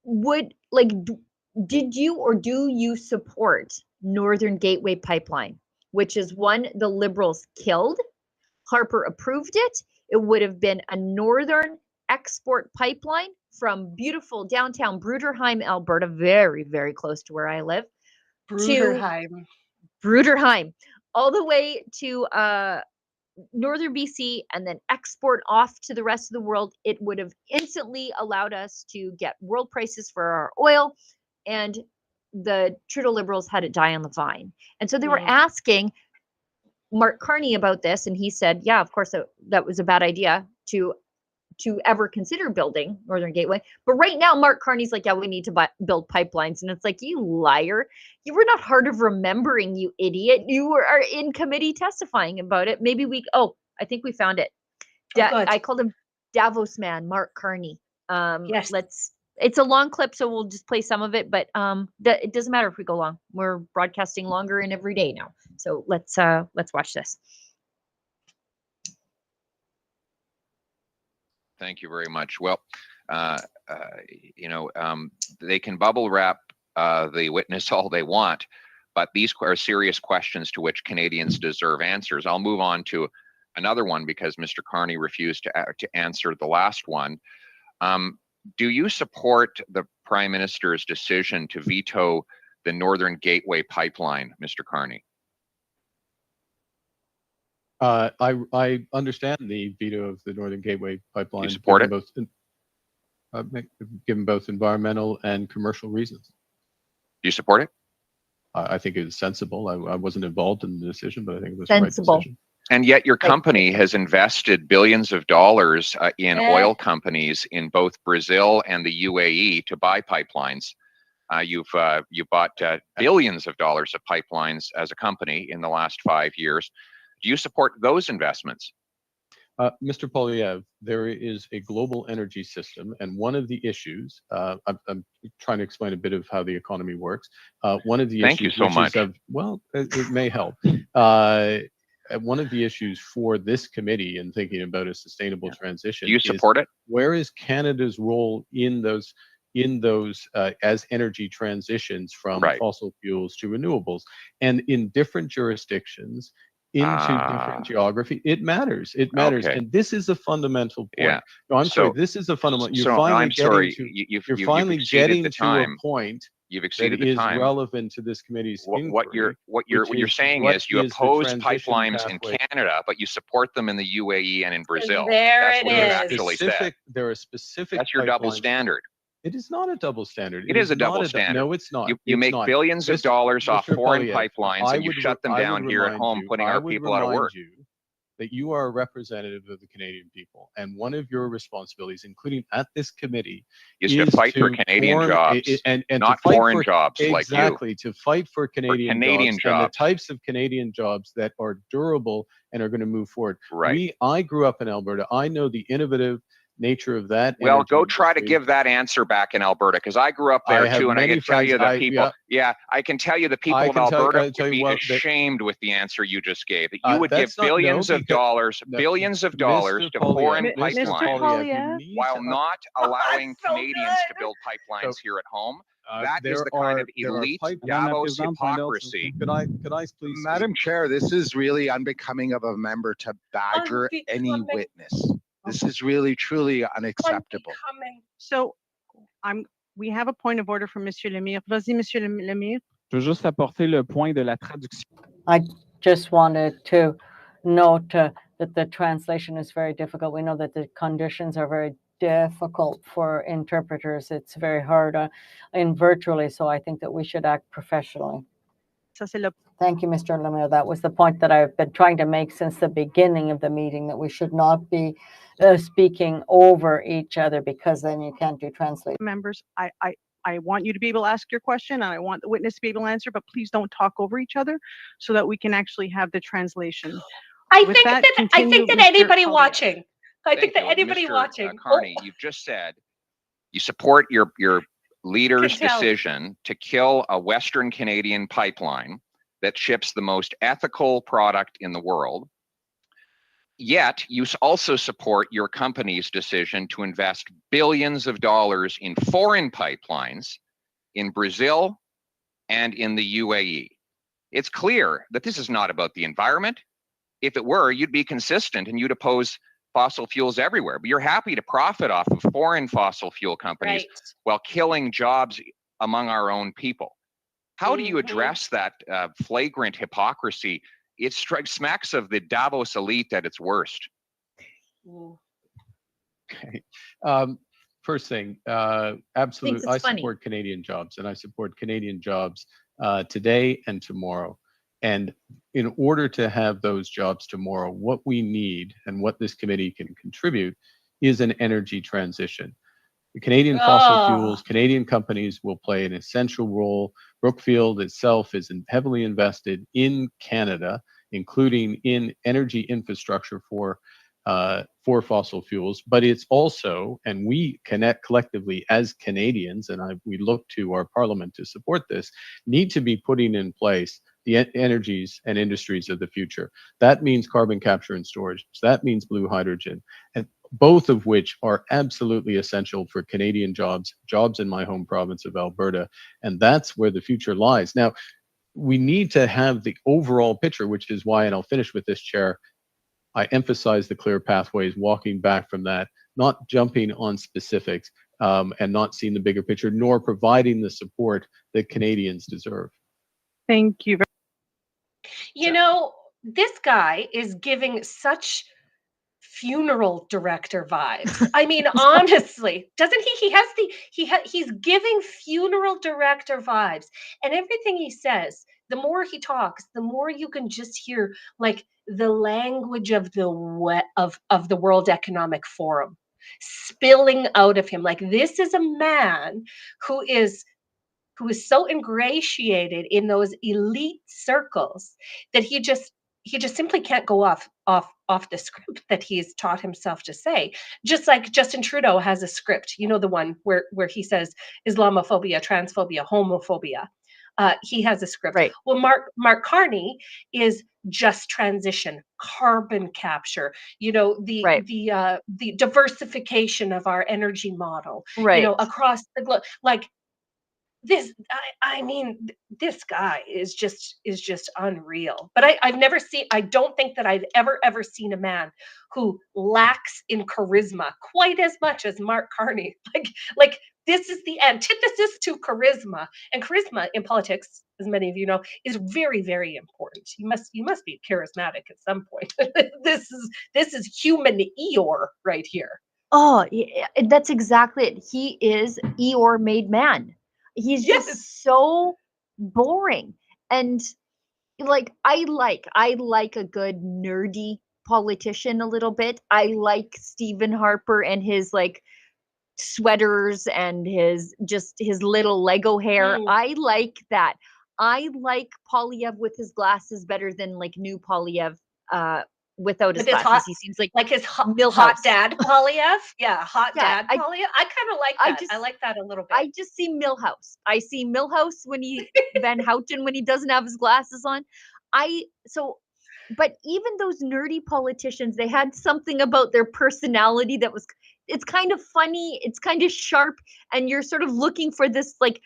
did you or do you support Northern Gateway Pipeline, which is one the Liberals killed? Harper approved it. It would have been a northern export pipeline from beautiful downtown Bruderheim, Alberta, very, very close to where I live. Bruderheim, all the way to northern BC and then export off to the rest of the world. It would have instantly allowed us to get world prices for our oil, and the Trudeau Liberals had it die on the vine. And so they were asking Mark Carney about this, and he said, yeah, of course, that was a bad idea to ever consider building Northern Gateway. But right now, Mark Carney's like, yeah, we need to build pipelines. And it's like, you liar. You were not hard of remembering, you idiot. You are in committee testifying about it. Maybe I think we found it. I called him Davos man, Mark Carney. Yes. It's a long clip, so we'll just play some of it, but it doesn't matter if we go long. We're broadcasting longer and every day now. So let's watch this. Thank you very much. Well, they can bubble wrap the witness all they want, but these are serious questions to which Canadians deserve answers. I'll move on to another one because Mr. Carney refused to answer the last one. Do you support the Prime Minister's decision to veto the Northern Gateway pipeline, Mr. Carney? I understand the veto of the Northern Gateway pipeline. You support it? Given both environmental and commercial reasons. Do you support it? I think it was sensible. I wasn't involved in the decision, but I think it was sensible. The right decision. And yet your company has invested billions of dollars in oil companies in both Brazil and the UAE to buy pipelines. You bought billions of dollars of pipelines as a company in the last 5 years. Do you support those investments? Mr. Poilievre, there is a global energy system, and one of the issues, I'm trying to explain a bit of how the economy works. One of the Thank you so much. It may help. One of the issues for this committee in thinking about a sustainable transition. Do you support it? Where is Canada's role in those as energy transitions from fossil fuels to renewables, and in different jurisdictions? Into different geography, it matters. It matters, and this is a fundamental point. Yeah. No, I'm sorry. This is a fundamental. You're finally getting to a point You've exceeded that the is time. relevant to this committee's inquiry. What you're saying is you oppose pipelines in Canada, but you support them in the UAE and in Brazil. And there That's it what is. you actually said. There are specific. That's your double standard. It is not a double standard. It is a double standard. No, it's not. You make billions of dollars off foreign pipelines, and you shut them down here at home, putting our people out of work. That you are a representative of the Canadian people, and one of your responsibilities, including at this committee, is to fight for Canadian jobs, and not foreign jobs like you. Exactly, to fight for Canadian jobs, and the types of Canadian jobs that are durable and are going to move forward. Right. I grew up in Alberta. I know the innovative nature of that. Well, go try to give that answer back in Alberta, because I grew up there too, and I can tell you the people. I can tell you the people of Alberta would be ashamed with the answer you just gave. That you would give billions of dollars to foreign pipelines while not allowing Canadians to build pipelines here at home. That is the kind of elite Davos hypocrisy. Could I please, Madam Chair, this is really unbecoming of a member to badger any witness. This is really, truly unacceptable. So, we have a point of order from Monsieur Lemire. Vas-y, Monsieur Lemire. Je veux juste apporter le point de la traduction. I just wanted to note that the translation is very difficult. We know that the conditions are very difficult for interpreters. It's very hard in virtually, so I think that we should act professionally. Thank you, Mr. Lemire. That was the point that I've been trying to make since the beginning of the meeting, that we should not be speaking over each other, because then you can't do translation. Members, I want you to be able to ask your question, and I want the witness to be able to answer, but please don't talk over each other so that we can actually have the translation. I think that anybody watching, Carney, you've just said you support your leader's decision to kill a Western Canadian pipeline that ships the most ethical product in the world. Yet you also support your company's decision to invest billions of dollars in foreign pipelines in Brazil and in the UAE. It's clear that this is not about the environment. If it were, you'd be consistent and you'd oppose fossil fuels everywhere, but you're happy to profit off of foreign fossil fuel companies while killing jobs among our own people. How do you address that flagrant hypocrisy? It smacks of the Davos elite at its worst. Okay. First thing, absolutely, I support Canadian jobs, and I support Canadian jobs today and tomorrow. And in order to have those jobs tomorrow, what we need and what this committee can contribute is an energy transition. The Canadian fossil fuels, Canadian companies will play an essential role. Brookfield itself is heavily invested in Canada, including in energy infrastructure for fossil fuels. But it's also, and we connect collectively as Canadians, and we look to our parliament to support this, need to be putting in place the energies and industries of the future. That means carbon capture and storage. So that means blue hydrogen, and both of which are absolutely essential for Canadian jobs in my home province of Alberta. And that's where the future lies. Now, we need to have the overall picture, which is why, and I'll finish with this, Chair, I emphasize the clear pathways, walking back from that, not jumping on specifics, and not seeing the bigger picture, nor providing the support that Canadians deserve. Thank you. You know, this guy is giving such funeral director vibes. I mean, honestly, doesn't he? He's giving funeral director vibes, and everything he says, the more he talks, the more you can just hear like the language of the World Economic Forum spilling out of him. Like, this is a man who is so ingratiated in those elite circles that he just simply can't go off the script that he's taught himself to say. Just like Justin Trudeau has a script, you know, the one where he says Islamophobia, transphobia, homophobia. He has a script. Right. Well, Mark Carney is just transition, carbon capture, you know, the diversification of our energy model, right, you know, across the globe. Like, this, I mean, this guy is just unreal. But I don't think that I've ever seen a man who lacks in charisma quite as much as Mark Carney. Like this is the antithesis to charisma. And charisma in politics, as many of you know, is very, very important. You must be charismatic at some point. This is human Eeyore right here. Oh, yeah, that's exactly it. He is Eeyore made man. He's just so boring. And like I like a good nerdy politician a little bit. I like Stephen Harper and his like sweaters and his little Lego hair. I like that. I like Polyev with his glasses better than like new Polyev without his glasses. He seems like his hot dad Polyev. Yeah, hot dad Polyev. I kind of like that. I like that a little bit. I just see Milhouse. I see Milhouse when Van Houten when he doesn't have his glasses on. But even those nerdy politicians, they had something about their personality that was, it's kind of funny, it's kind of sharp, and you're sort of looking for this like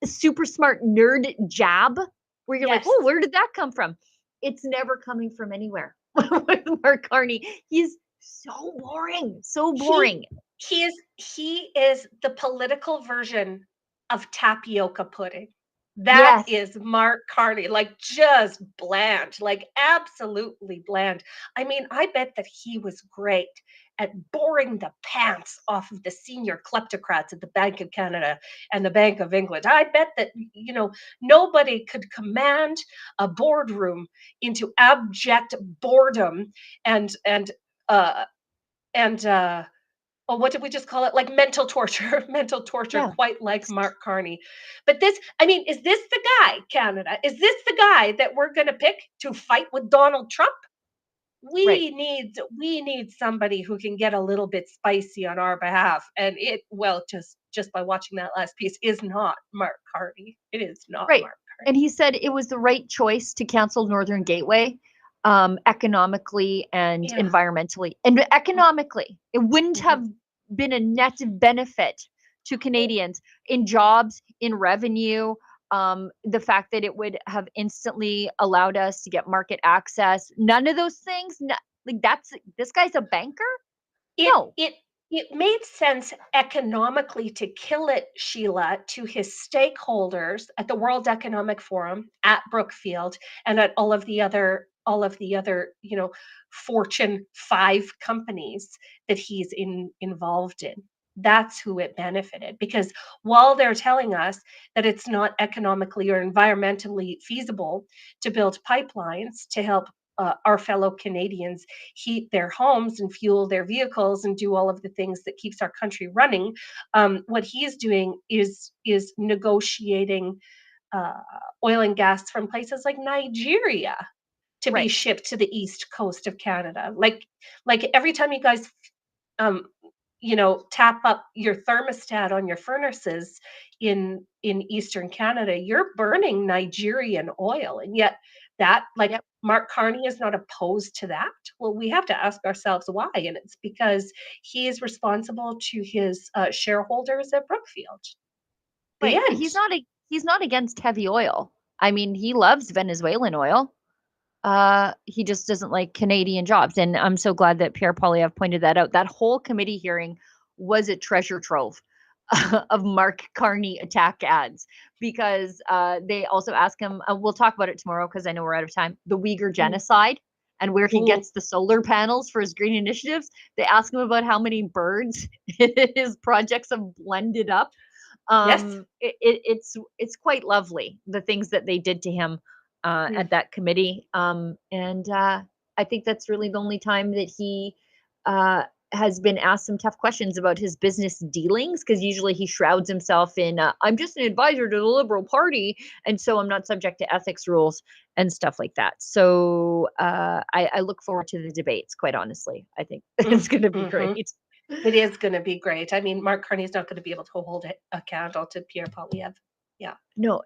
super smart nerd jab where you're like, oh, where did that come from? It's never coming from anywhere. With Mark Carney, he's so boring, so boring. He is the political version of tapioca pudding. That is Mark Carney, like just bland, like absolutely bland. I mean, I bet that he was great at boring the pants off of the senior kleptocrats at the Bank of Canada and the Bank of England. I bet that, nobody could command a boardroom into abject boredom and oh, what did we just call it? Like mental torture, mental torture, Yeah. quite like Mark Carney. But this, is this the guy, Canada? Is this the guy that we're going to pick to fight with Donald Trump? We need somebody who can get a little bit spicy on our behalf. And just by watching that last piece, is not Mark Carney. It is not Mark Carney. And he said it was the right choice to cancel Northern Gateway, economically and environmentally. And economically, it wouldn't have been a net benefit to Canadians in jobs, in revenue. The fact that it would have instantly allowed us to get market access, none of those things. This guy's a banker. It made sense economically to kill it, Sheila, to his stakeholders at the World Economic Forum, at Brookfield, and at all of the other, Fortune 5 companies that he's involved in. That's who it benefited, because while they're telling us that it's not economically or environmentally feasible to build pipelines to help our fellow Canadians heat their homes and fuel their vehicles and do all of the things that keeps our country running, what he's doing is negotiating oil and gas from places like Nigeria to be shipped to the east coast of Canada. Like every time you guys tap up your thermostat on your furnaces in Eastern Canada, you're burning Nigerian oil. And yet Mark Carney is not opposed to that. Well, we have to ask ourselves why. And it's because he is responsible to his shareholders at Brookfield. Right. He's not against heavy oil. He loves Venezuelan oil. He just doesn't like Canadian jobs. And I'm so glad that Pierre Poilievre pointed that out. That whole committee hearing was a treasure trove of Mark Carney attack ads, because they also ask him, we'll talk about it tomorrow because I know we're out of time, the Uyghur genocide and where he gets the solar panels for his green initiatives. They ask him about how many birds his projects have blended up. It's quite lovely, the things that they did to him at that committee. And I think that's really the only time that he has been asked some tough questions about his business dealings, because usually he shrouds himself in, I'm just an advisor to the Liberal Party, and so I'm not subject to ethics rules and stuff like that. So I look forward to the debates, quite honestly. I think it's going to be great. It is going to be great. Mark Carney's not going to be able to hold a candle to Pierre Poilievre. Yeah. No,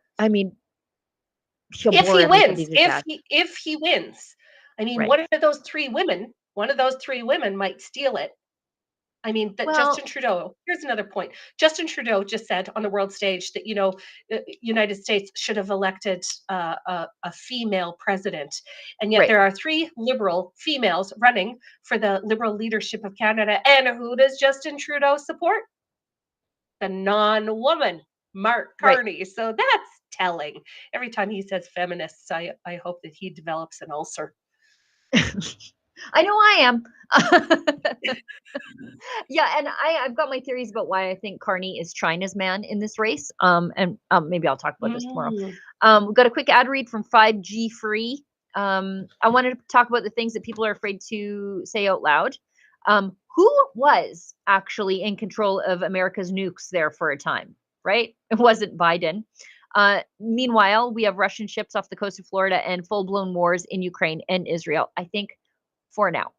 if he wins, one of those three women might steal it. Justin Trudeau, here's another point. Justin Trudeau just said on the world stage that, United States should have elected a female president. And yet there are 3 Liberal females running for the Liberal leadership of Canada. And who does Justin Trudeau support? The non-woman, Mark Carney. So that's telling. Every time he says feminists, I hope that he develops an ulcer. I know I am. Yeah, and I've got my theories about why I think Carney is China's man in this race. And maybe I'll talk about this tomorrow. We've got a quick ad read from 5G Free. I wanted to talk about the things that people are afraid to say out loud. Who was actually in control of America's nukes there for a time, right? It wasn't Biden. Meanwhile, we have Russian ships off the coast of Florida and full-blown wars in Ukraine and Israel, I think, for now.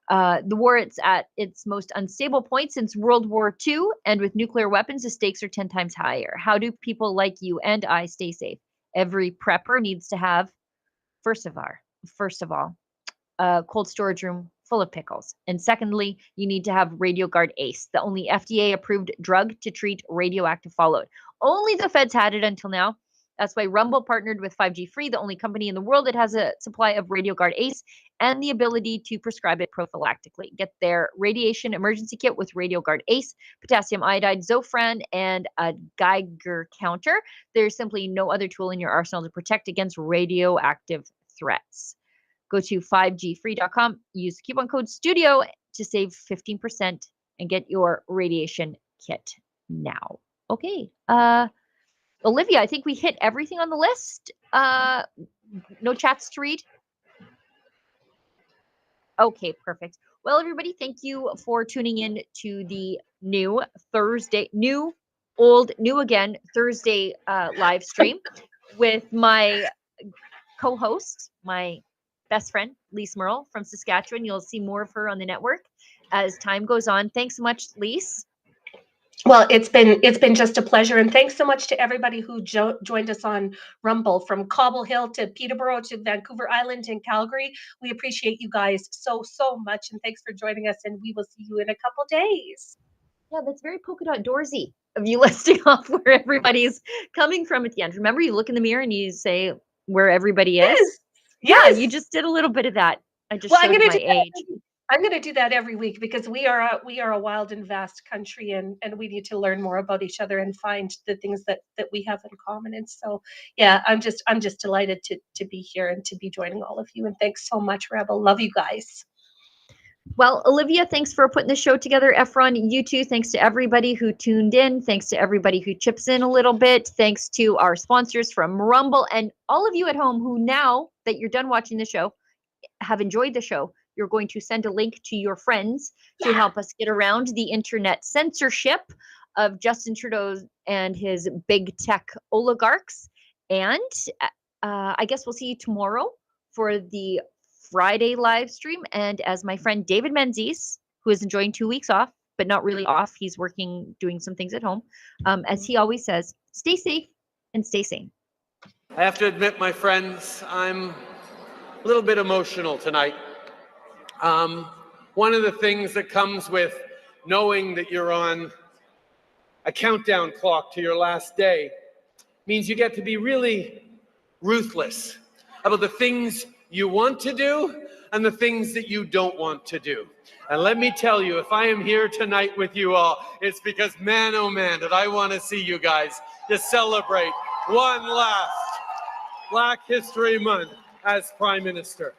The war, it's at its most unstable point since World War II, and with nuclear weapons, the stakes are 10 times higher. How do people like you and I stay safe? Every prepper needs to have, first of all, a cold storage room full of pickles. And secondly, you need to have RadioGuard Ace, the only FDA-approved drug to treat radioactive fallout. Only the feds had it until now. That's why Rumble partnered with 5G Free, the only company in the world that has a supply of RadioGuard Ace and the ability to prescribe it prophylactically. Get their radiation emergency kit with RadioGuard Ace, potassium iodide, Zofran, and a Geiger counter. There's simply no other tool in your arsenal to protect against radioactive threats. Go to 5gfree.com, use the coupon code STUDIO to save 15% and get your radiation kit now. Okay. Olivia, I think we hit everything on the list. No chats to read? Okay, perfect. Well, everybody, thank you for tuning in to the new Thursday, new again Thursday live stream with my co-host, my best friend, Lise Merle from Saskatchewan. You'll see more of her on the network as time goes on. Thanks so much, Lise. Well, it's been just a pleasure, and thanks so much to everybody who joined us on Rumble, from Cobble Hill to Peterborough to Vancouver Island and Calgary. We appreciate you guys so much, and thanks for joining us, and we will see you in a couple days. Yeah, that's very polka dot doorsy of you listing off where everybody's coming from at the end. Remember, you look in the mirror and you say where everybody is. Yes. Yeah, you just did a little bit of that. I just showed my age. I'm going to do that every week, because we are a wild and vast country, and we need to learn more about each other and find the things that we have in common. And so, yeah, I'm just delighted to be here and to be joining all of you. And thanks so much, Rebel. Love you guys. Well, Olivia, thanks for putting the show together. Efron, you too. Thanks to everybody who tuned in. Thanks to everybody who chips in a little bit. Thanks to our sponsors from Rumble, and all of you at home who, now that you're done watching the show, have enjoyed the show. You're going to send a link to your friends to help us get around the internet censorship of Justin Trudeau and his big tech oligarchs. And I guess we'll see you tomorrow for the Friday live stream. And as my friend David Menzies, who is enjoying 2 weeks off, but not really off, he's working, doing some things at home, as he always says, stay safe and stay sane. I have to admit, my friends, I'm a little bit emotional tonight. One of the things that comes with knowing that you're on a countdown clock to your last day means you get to be really ruthless about the things you want to do and the things that you don't want to do. And let me tell you, if I am here tonight with you all, it's because, man, oh man, did I want to see you guys to celebrate one last Black History Month as Prime Minister.